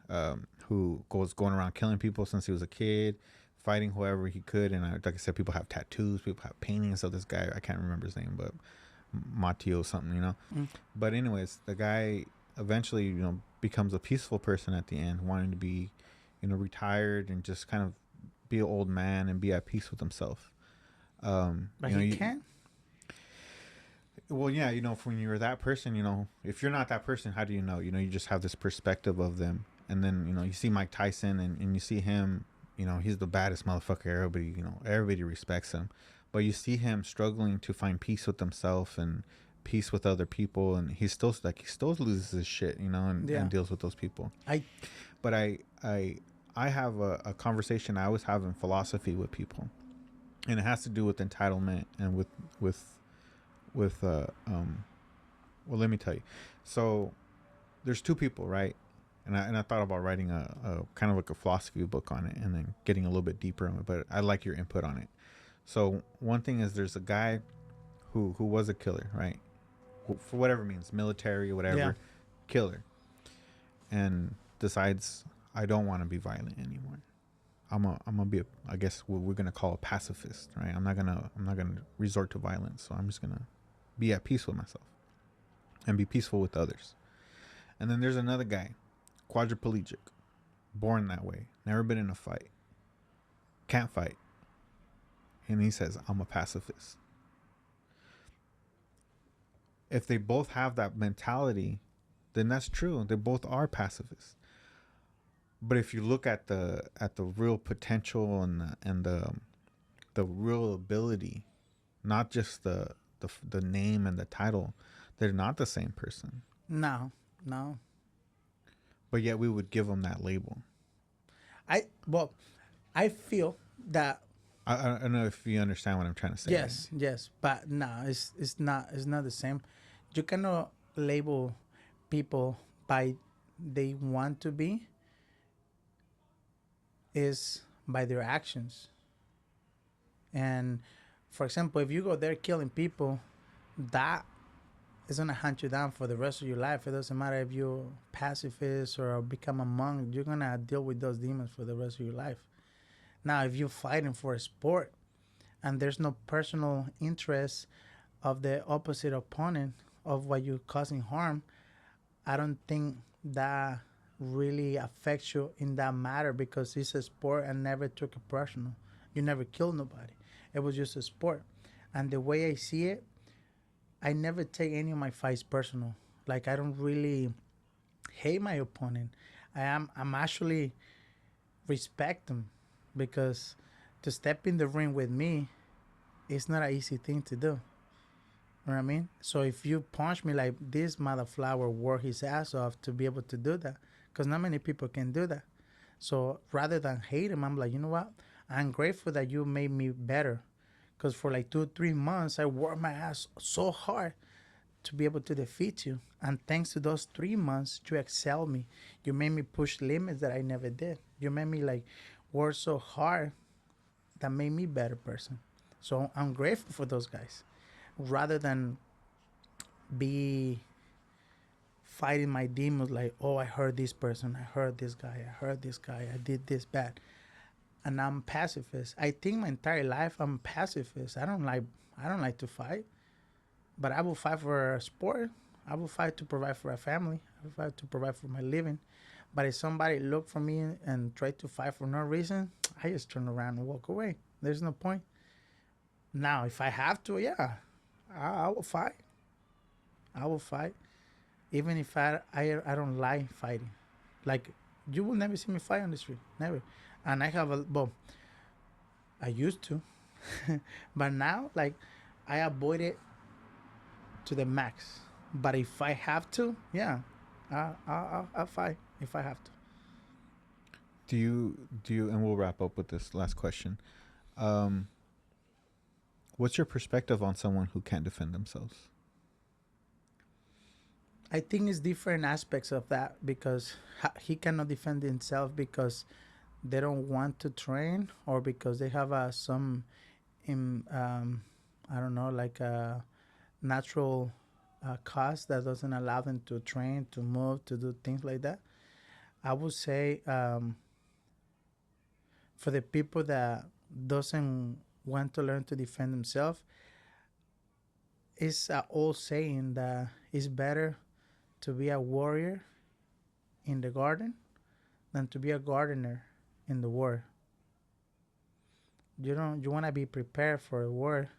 who goes going around killing people since he was a kid, fighting whoever he could. And like I said, people have tattoos, people have paintings of this guy. I can't remember his name, but Matio something, you know. Mm. But anyways, the guy eventually, becomes a peaceful person at the end, wanting to be, retired and just kind of be an old man and be at peace with himself. But he can't. Well, yeah, when you're that person, if you're not that person, how do you know? You just have this perspective of them. And then, you see Mike Tyson and you see him, he's the baddest motherfucker. Everybody respects him. But you see him struggling to find peace with himself and peace with other people. And he still loses his shit, and deals with those people. But I have a conversation I always have in philosophy with people. And it has to do with entitlement and well, let me tell you. So there's two people, right? And I thought about writing a kind of like a philosophy book on it and then getting a little bit deeper on it, but I'd like your input on it. So one thing is there's a guy who was a killer, right? For whatever means, military or whatever, killer, and decides I don't want to be violent anymore. I'm gonna be I guess what we're gonna call a pacifist, right? I'm not gonna resort to violence, so I'm just gonna be at peace with myself and be peaceful with others. And then there's another guy, quadriplegic, born that way, never been in a fight, can't fight, and he says I'm a pacifist. If they both have that mentality, then that's true. They both are pacifists. But if you look at the real potential and the real ability, not just the name and the title, they're not the same person. No. But yet we would give them that label. I feel that. I don't know if you understand what I'm trying to say. Yes, but no, it's not the same. You cannot label people by they want to be. Is by their actions. And for example, if you go there killing people, that is gonna hunt you down for the rest of your life. It doesn't matter if you're pacifist or become a monk, you're gonna deal with those demons for the rest of your life. Now, if you're fighting for a sport and there's no personal interest of the opposite opponent of what you're causing harm, I don't think that really affects you in that matter because it's a sport and never took it personal. You never killed nobody. It was just a sport. And the way I see it, I never take any of my fights personal. Like I don't really hate my opponent. I'm actually respect them because to step in the ring with me, it's not an easy thing to do. You know what I mean? So if you punch me like this mother flower worked his ass off to be able to do that, because not many people can do that. So rather than hate him, I'm like, you know what? I'm grateful that you made me better. Because for like 2 3 months, I worked my ass so hard to be able to defeat you. And thanks to those 3 months, you excelled me. You made me push limits that I never did. You made me like work so hard that made me a better person. So I'm grateful for those guys. Rather than be fighting my demons like, oh, I hurt this person, I hurt this guy, I did this bad. And I'm pacifist. I think my entire life I'm pacifist. I don't like to fight. But I will fight for a sport. I will fight to provide for a family. I will fight to provide for my living. But if somebody look for me and try to fight for no reason, I just turn around and walk away. There's no point. Now, if I have to, yeah, I will fight. I will fight. Even if I don't like fighting. Like, you will never see me fight on the street. Never. And I have I used to. But now, like, I avoid it to the max. But if I have to, yeah, I'll fight if I have to. Do you? And we'll wrap up with this last question. What's your perspective on someone who can't defend themselves? I think it's different aspects of that because he cannot defend himself because they don't want to train or because they have some, I don't know, like a natural cause that doesn't allow them to train, to move, to do things like that. I would say for the people that doesn't want to learn to defend themselves, it's an old saying that it's better to be a warrior in the garden than to be a gardener in the war. You want to be prepared for a war.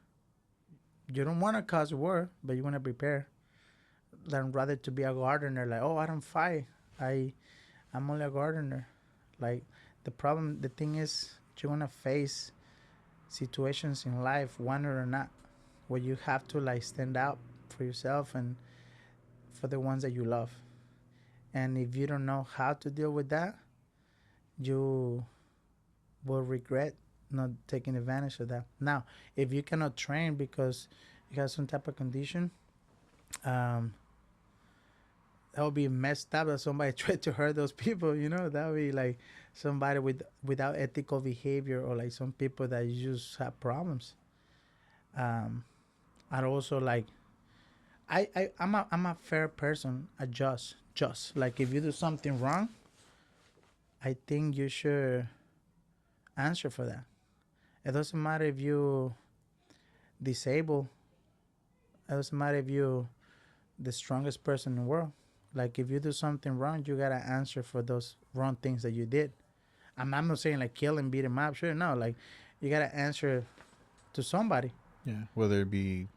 You don't want to cause war, but you want to prepare. Than rather to be a gardener, like, oh, I don't fight. I I'm only a gardener. Like, the thing is, you're gonna face situations in life, want it or not, where you have to like stand out for yourself and for the ones that you love. And if you don't know how to deal with that, you will regret not taking advantage of that. Now, if you cannot train because you have some type of condition, um, that would be messed up that somebody tried to hurt those people. That would be like somebody without ethical behavior, or like some people that just have problems. Um, and also like I'm a fair person. A just like if you do something wrong, I think you should answer for that. It doesn't matter if you disabled. It doesn't matter if you the strongest person in the world. Like if you do something wrong, you gotta answer for those wrong things that you did. I'm not saying like kill and beat him up. Sure, no. Like you gotta answer to somebody. Yeah, whether it be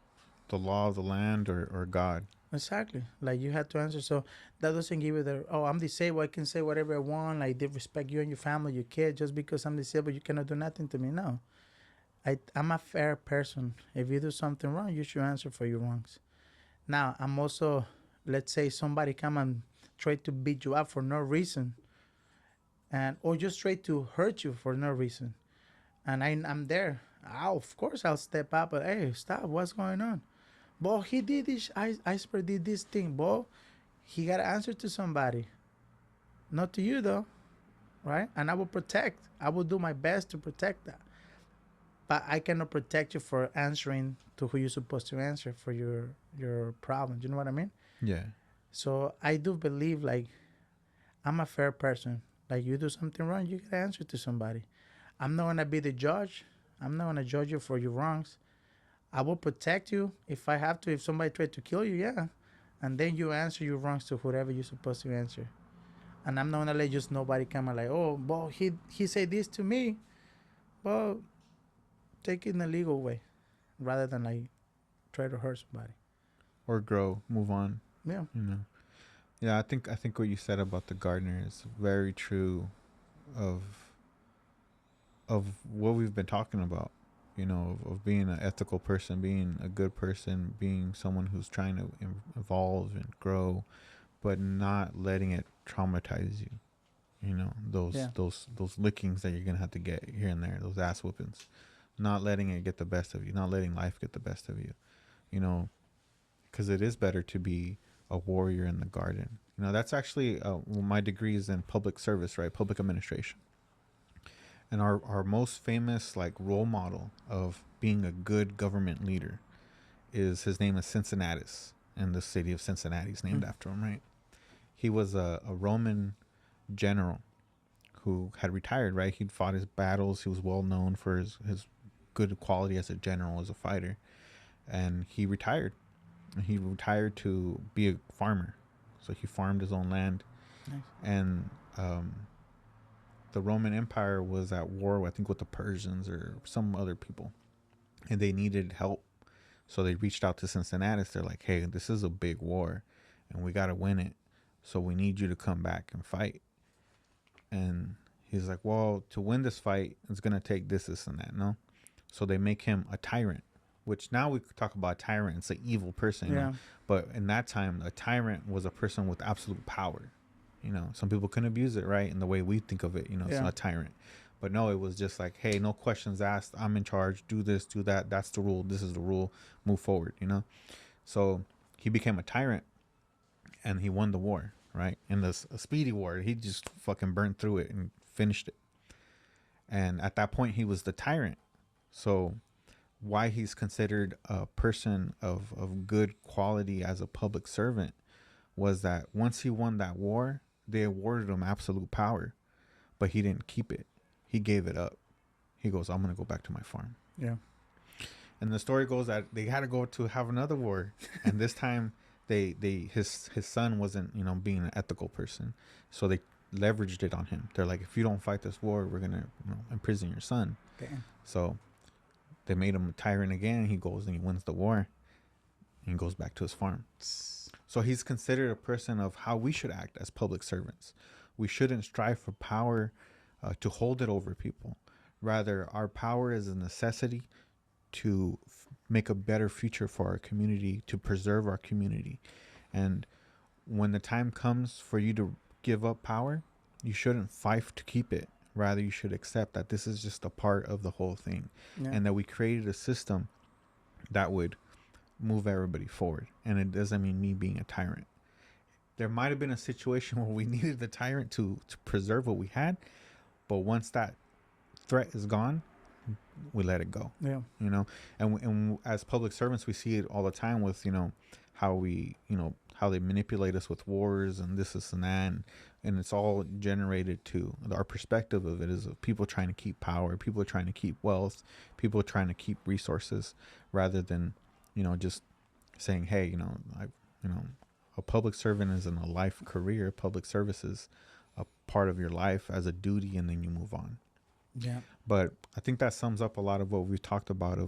the law of the land or God. Exactly. Like you have to answer. So that doesn't give you the I'm disabled. I can say whatever I want. Like they respect you and your family, your kid. Just because I'm disabled, you cannot do nothing to me. No. I'm a fair person. If you do something wrong, you should answer for your wrongs. Now I'm also, let's say somebody come and try to beat you up for no reason, and or just try to hurt you for no reason, and I'm there. Of course I'll step up. But hey, stop! What's going on? But he did this. Iceberg did this thing. But he got to answer to somebody, not to you though, right? And I will protect. I will do my best to protect that. But I cannot protect you for answering to who you're supposed to answer for your problem. Do you know what I mean? Yeah. So I do believe like I'm a fair person. Like you do something wrong, you gotta answer to somebody. I'm not gonna be the judge. I'm not gonna judge you for your wrongs. I will protect you if I have to. If somebody tried to kill you, yeah, and then you answer your wrongs to whoever you're supposed to answer. And I'm not gonna let just nobody come and like, oh, well, he said this to me. Well, take it in a legal way rather than like try to hurt somebody. Or grow, move on. Yeah. You know. Yeah, I think what you said about the gardener is very true of of what we've been talking about. Of being an ethical person, being a good person, being someone who's trying to evolve and grow, but not letting it traumatize you. Those Yeah. those lickings that you're gonna have to get here and there, those ass whoopings. Not letting it get the best of you, not letting life get the best of you. You know, because it is better to be a warrior in the garden. That's actually my degree is in public service, right? Public administration. And our most famous like role model of being a good government leader is his name is Cincinnatus, and the city of Cincinnati is named after him, right? He was a Roman general who had retired, right? He'd fought his battles. He was well known for his good quality as a general, as a fighter. And he retired. He retired to be a farmer. So he farmed his own land. Nice. And the Roman Empire was at war, I think, with the Persians or some other people. And they needed help. So they reached out to Cincinnatus. They're like, hey, this is a big war and we got to win it. So we need you to come back and fight. And he's like, well, to win this fight, it's going to take this, and that, no? So they make him a tyrant, which now we could talk about a tyrant. It's an evil person, you know? But in that time, a tyrant was a person with absolute power. Some people can abuse it, right? In the way we think of it, it's not a tyrant. But no, it was just like, hey, no questions asked. I'm in charge. Do this, do that. That's the rule. This is the rule. Move forward, So he became a tyrant and he won the war, right? In this a speedy war, he just fucking burned through it and finished it. And at that point, he was the tyrant. So why he's considered a person of good quality as a public servant was that once he won that war, they awarded him absolute power, but he didn't keep it. He gave it up. He goes, I'm gonna go back to my farm. Yeah. And the story goes that they had to go to have another war, and this time his son wasn't, you know, being an ethical person, so they leveraged it on him. They're like, if you don't fight this war, we're gonna, you know, imprison your son. Damn. So they made him a tyrant again. He goes and he wins the war, and goes back to his farm. So he's considered a person of how we should act as public servants. We shouldn't strive for power to hold it over people. Rather, our power is a necessity to make a better future for our community, to preserve our community. And when the time comes for you to give up power, you shouldn't fight to keep it. Rather, you should accept that this is just a part of the whole thing, and that we created a system that would move everybody forward. And it doesn't mean me being a tyrant. There might have been a situation where we needed the tyrant to preserve what we had, but once that threat is gone, we let it go. Yeah. You know, and as public servants, we see it all the time with, you know, how we, you know, how they manipulate us with wars and this and that, and it's all generated to our perspective of it is of people trying to keep power, people trying to keep wealth, people trying to keep resources, rather than, you know, just saying, hey, you know, a public servant isn't a life career. Public service is a part of your life as a duty, and then you move on. Yeah. But I think that sums up a lot of what we've talked about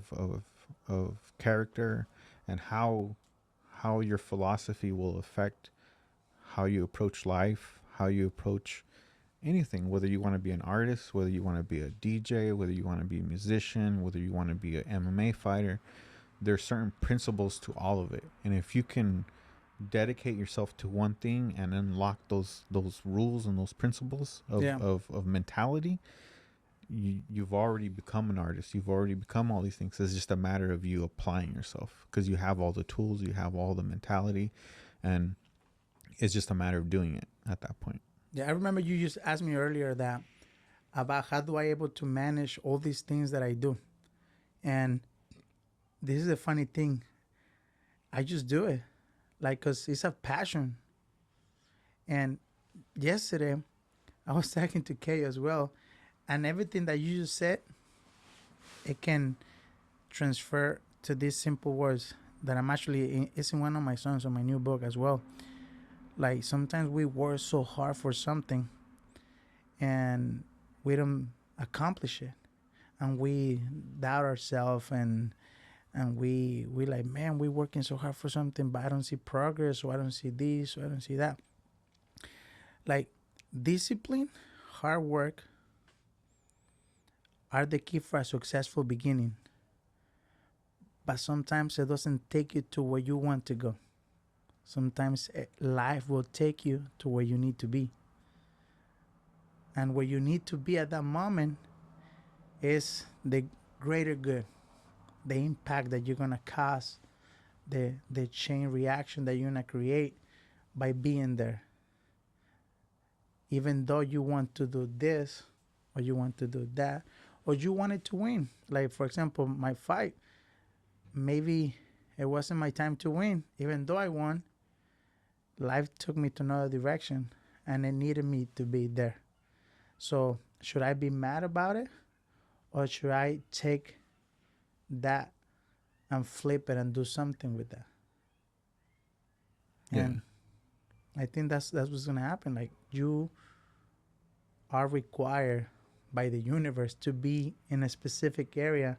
of character, and how your philosophy will affect how you approach life, how you approach anything, whether you want to be an artist, whether you want to be a DJ, whether you want to be a musician, whether you want to be an MMA fighter. There's certain principles to all of it. And if you can dedicate yourself to one thing and unlock those rules and those principles of mentality, you've already become an artist. You've already become all these things. It's just a matter of you applying yourself, because you have all the tools, you have all the mentality, and it's just a matter of doing it at that point. Yeah, I remember you just asked me earlier that about how do I able to manage all these things that I do. And this is a funny thing. I just do it. Like, because it's a passion. And yesterday, I was talking to Kay as well. And everything that you just said, it can transfer to these simple words that I'm actually, it's in one of my songs on my new book as well. Like, sometimes we work so hard for something and we don't accomplish it. And we doubt ourselves, and we like, man, we're working so hard for something, but I don't see progress, or I don't see this, or I don't see that. Like, discipline, hard work are the key for a successful beginning. But sometimes it doesn't take you to where you want to go. Sometimes life will take you to where you need to be. And where you need to be at that moment is the greater good, the impact that you're going to cause, the chain reaction that you're going to create by being there. Even though you want to do this, or you want to do that, or you wanted to win. Like, for example, my fight, maybe it wasn't my time to win. Even though I won, life took me to another direction, and it needed me to be there. So should I be mad about it, or should I take that and flip it and do something with that? Yeah. And I think that's what's gonna happen. Like, you are required by the universe to be in a specific area,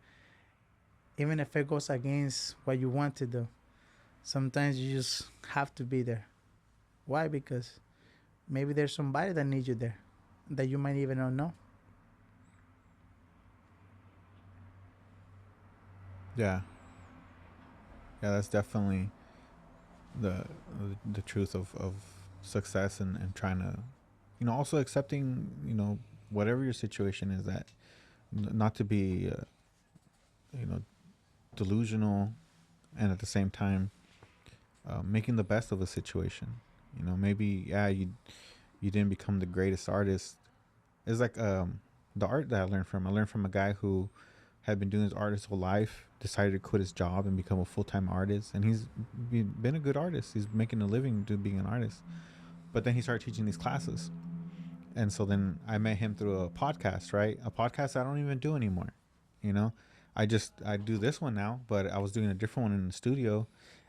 even if it goes against what you want to do. Sometimes you just have to be there. Why? Because maybe there's somebody that needs you there that you might even not know. Yeah. Yeah, that's definitely the truth of success, and trying to, you know, also accepting, you know, whatever your situation is, that not to be you know, delusional, and at the same time making the best of a situation. You know, maybe you didn't become the greatest artist. It's like the art that I learned from a guy who had been doing his art his whole life, decided to quit his job and become a full-time artist, and he's been a good artist. He's making a living to being an artist, But then he started teaching these classes. And so then I met him through a podcast, right? A podcast I don't even do anymore. You know, I do this one now, but I was doing a different one in the studio,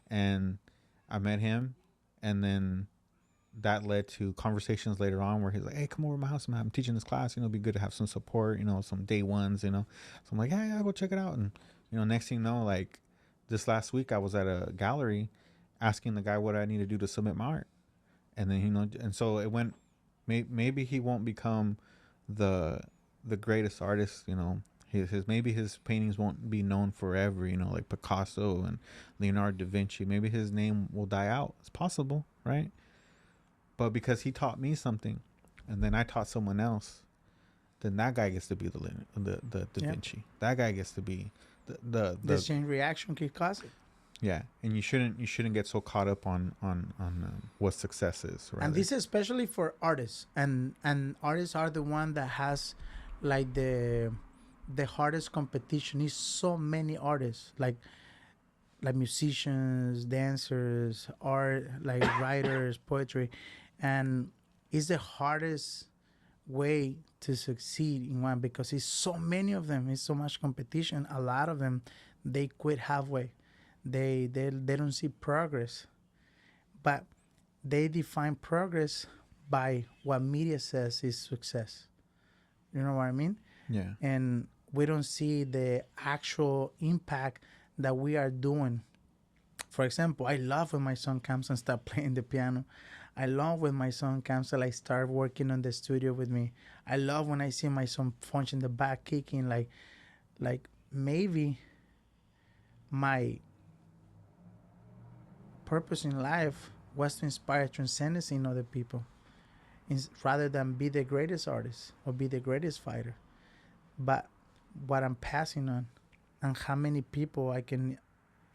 and I met him, and then that led to conversations later on where he's like, "Hey, come over to my house. I'm teaching this class. You know, it'd be good to have some support. You know, some day ones. You know." So I'm like, "Yeah, yeah, go check it out." And you know, next thing you know, like this last week, I was at a gallery asking the guy what I need to do to submit my art, and then and so it went. Maybe he won't become the greatest artist. You know, his maybe his paintings won't be known forever. You know, like Picasso and Leonardo da Vinci. Maybe his name will die out. It's possible, right? But because he taught me something, and then I taught someone else, then that guy gets to be the Da Vinci. That guy gets to be The chain reaction can cause it. yeah. And you shouldn't get so caught up on what success is. Rather. And this is especially for artists, and artists are the one that has like the hardest competition. Is so many artists like musicians, dancers, art, like writers, poetry, and it's the hardest way to succeed in one because it's so many of them. It's so much competition. A lot of them they quit halfway. They don't see progress, but they define progress by what media says is success. You know what I mean? Yeah. And we don't see the actual impact that we are doing. For example, I love when my son comes and start playing the piano. I love when my son comes and like start working on the studio with me. I love when I see my son punch in the back, kicking like maybe my purpose in life was to inspire transcendence in other people, rather than be the greatest artist or be the greatest fighter. But what I'm passing on and how many people I can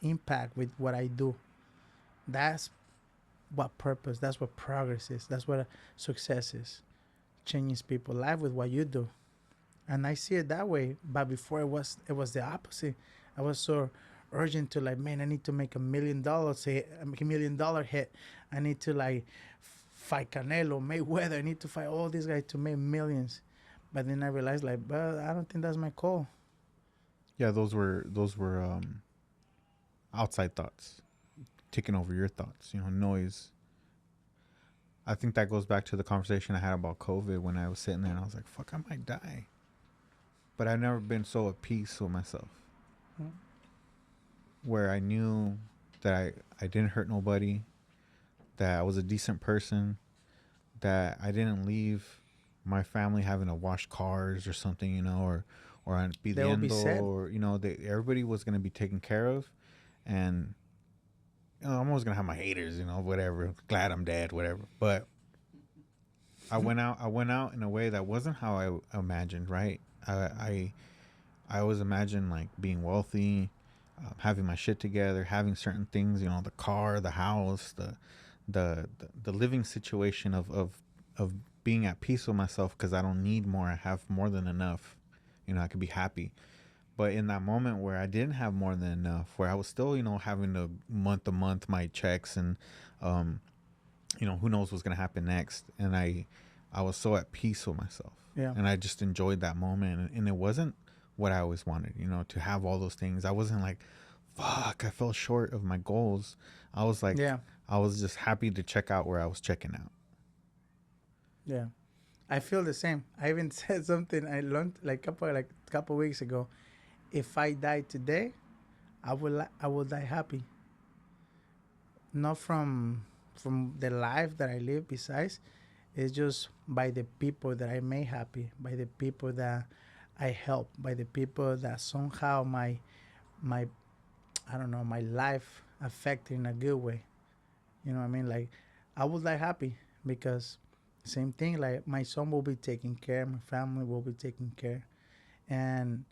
impact with what I do. That's what purpose, that's what progress is, that's what success is. Changing people's life with what you do. And I see it that way. But before it was the opposite. I was so urgent to like, man, I need to make $1 million hit, $1 million hit. I need to like fight Canelo, Mayweather. I need to fight all these guys to make millions. But then I realized like, well, I don't think that's my call. Yeah. Those were outside thoughts taking over your thoughts. You know, noise. I think that goes back to the conversation I had about COVID when I was sitting there and I was like, fuck, I might die. But I've never been so at peace with myself. Mm. Where I knew that I didn't hurt nobody, that I was a decent person, that I didn't leave my family having to wash cars or something, you know, or I'd be the They will be endo, sad. or, you know, everybody was going to be taken care of. And you know, I'm always going to have my haters, you know, whatever. Glad I'm dead, whatever. But I went out in a way that wasn't how I imagined, right? I always imagined like being wealthy, having my shit together, having certain things, you know, the car, the house, the living situation of being at peace with myself because I don't need more. I have more than enough. You know, I could be happy. But in that moment where I didn't have more than enough, where I was still, you know, having to month my checks and, you know, who knows what's gonna happen next, and I was so at peace with myself, Yeah. and I just enjoyed that moment, and it wasn't what I always wanted, you know, to have all those things. I wasn't like, fuck, I fell short of my goals. I was like, Yeah. I was just happy to check out where I was checking out. Yeah. I feel the same. I even said something I learned like couple weeks ago. If I die today, I will die happy. Not from the life that I live. Besides, it's just by the people that I made happy, by the people that I help, by the people that somehow my I don't know, my life affected in a good way. You know what I mean? Like I would die happy because same thing. Like my son will be taken care, my family will be taken care, and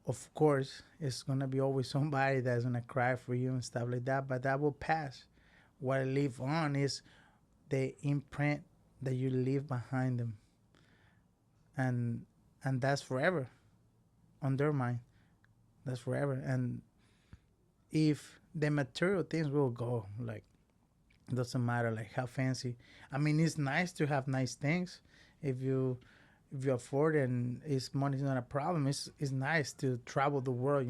of course, it's gonna be always somebody that's gonna cry for you and stuff like that. But that will pass. What I live on is the imprint that you leave behind them, and that's forever on their mind. That's forever. And if the material things will go, like It doesn't matter like how fancy. I mean, it's nice to have nice things if you afford it and it's money's not a problem. It's nice to travel the world.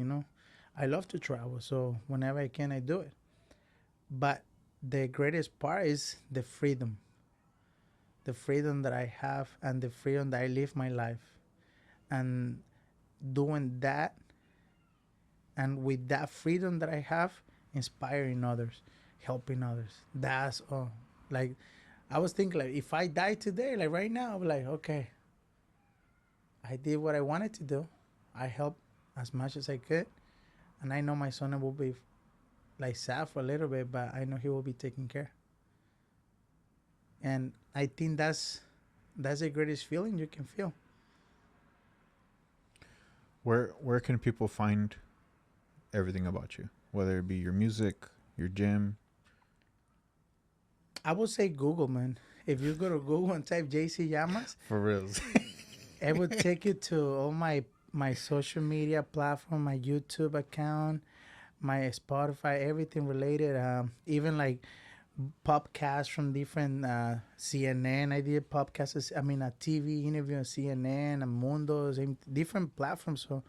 I love to travel, so whenever I can, I do it. But the greatest part is the freedom that I have, and the freedom that I live my life, and doing that, and with that freedom that I have, inspiring others, helping others. That's all. Like I was thinking, like if I die today, like right now, I'm like, okay, I did what I wanted to do. I helped as much as I could, and I know my son will be like sad for a little bit, but I know he will be taken care. And I think that's the greatest feeling you can feel. Where can people find everything about you, whether it be your music, your gym? I would say Google, man. If you go to Google and type JC Llamas, For reals. it would take you to all my social media platform, my YouTube account, my Spotify, everything related. Even like podcasts from different CNN. I did podcasts. I mean, a TV interview on CNN and Mundos and different platforms. So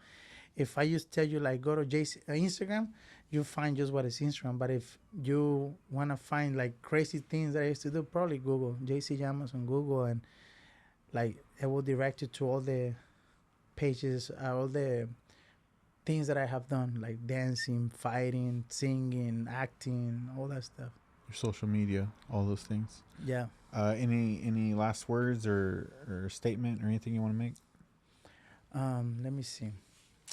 if I just tell you like go to JC Instagram, you find just what is Instagram. But if you wanna find like crazy things that I used to do, probably Google JC Llamas on Google, and like it will direct you to all the pages, all the things that I have done, like dancing, fighting, singing, acting, all that stuff. Your social media, all those things. Yeah. Any last words or statement or anything you want to make? Let me see.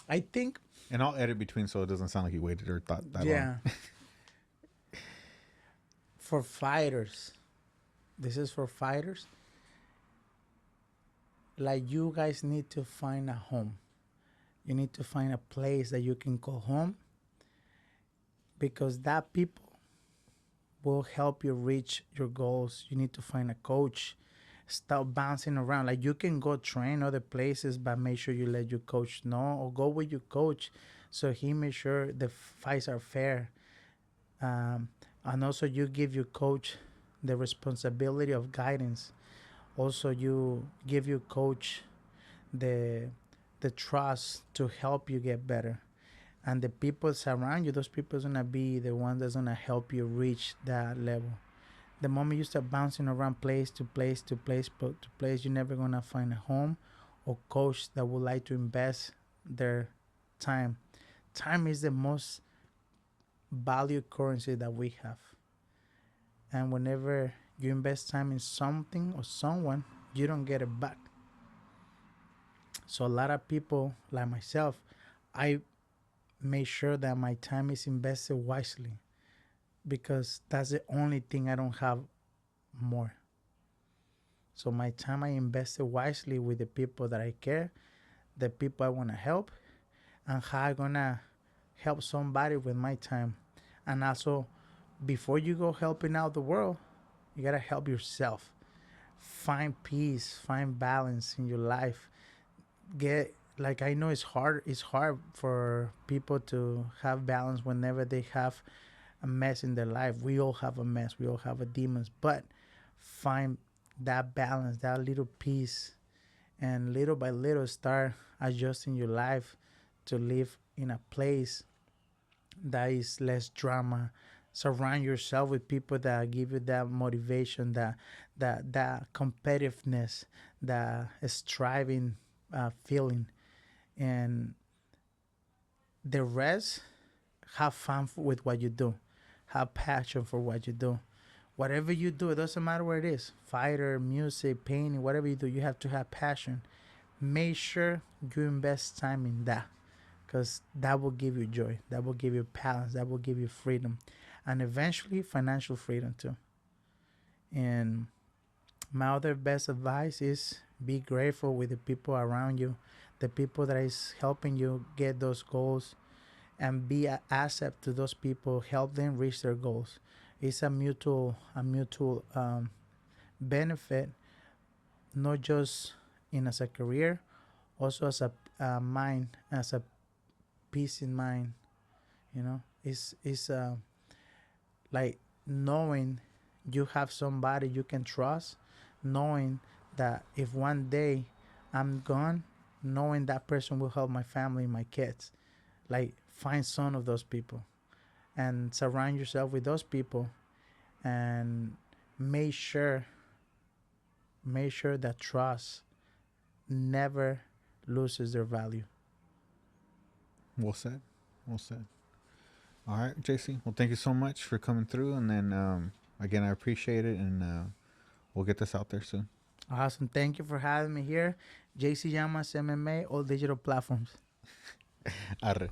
I think And I'll edit between so it doesn't sound like you waited or thought that yeah. long. For fighters, this is for fighters. Like you guys need to find a home. You need to find a place that you can call home, because that people will help you reach your goals. You need to find a coach. Stop bouncing around. Like you can go train other places, but make sure you let your coach know, or go with your coach so he make sure the fights are fair. Um, and also you give your coach the responsibility of guidance. Also you give your coach the the trust to help you get better. And the people surround you, those people are gonna be the one that's gonna help you reach that level. The moment you start bouncing around place to place to place to place, you're never gonna find a home or coach that would like to invest their time. Time is the most valued currency that we have. And whenever you invest time in something or someone, you don't get it back. So a lot of people like myself, I make sure that my time is invested wisely, because that's the only thing I don't have more. So my time I invested wisely with the people that I care, the people I want to help, and how I gonna help somebody with my time. And also, before you go helping out the world, you gotta help yourself. Find peace, find balance in your life. Get like I know it's hard. It's hard for people to have balance whenever they have a mess in their life. We all have a mess. We all have a demons, but find that balance, that little peace, and little by little start adjusting your life to live in a place that is less drama. Surround yourself with people that give you that motivation, that competitiveness, that striving feeling, and the rest. Have fun with what you do. Have passion for what you do. Whatever you do, it doesn't matter what it is. Fighter, music, painting, whatever you do, you have to have passion. Make sure you invest time in that, because that will give you joy. That will give you balance. That will give you freedom, and eventually financial freedom too. And my other best advice is be grateful with the people around you, the people that is helping you get those goals, and be an asset to those people. Help them reach their goals. It's a mutual benefit, not just in as a career, also as a mind, as a peace in mind. It's like knowing you have somebody you can trust, knowing that if one day I'm gone, knowing that person will help my family, my kids. Like, find some of those people and surround yourself with those people, and make sure make sure that trust never loses their value. Well said. Well said. All right, JC. Well, thank you so much for coming through. And then, again, I appreciate it. And we'll get this out there soon. Awesome. Thank you for having me here. JC Llamas MMA, all digital platforms. Arre.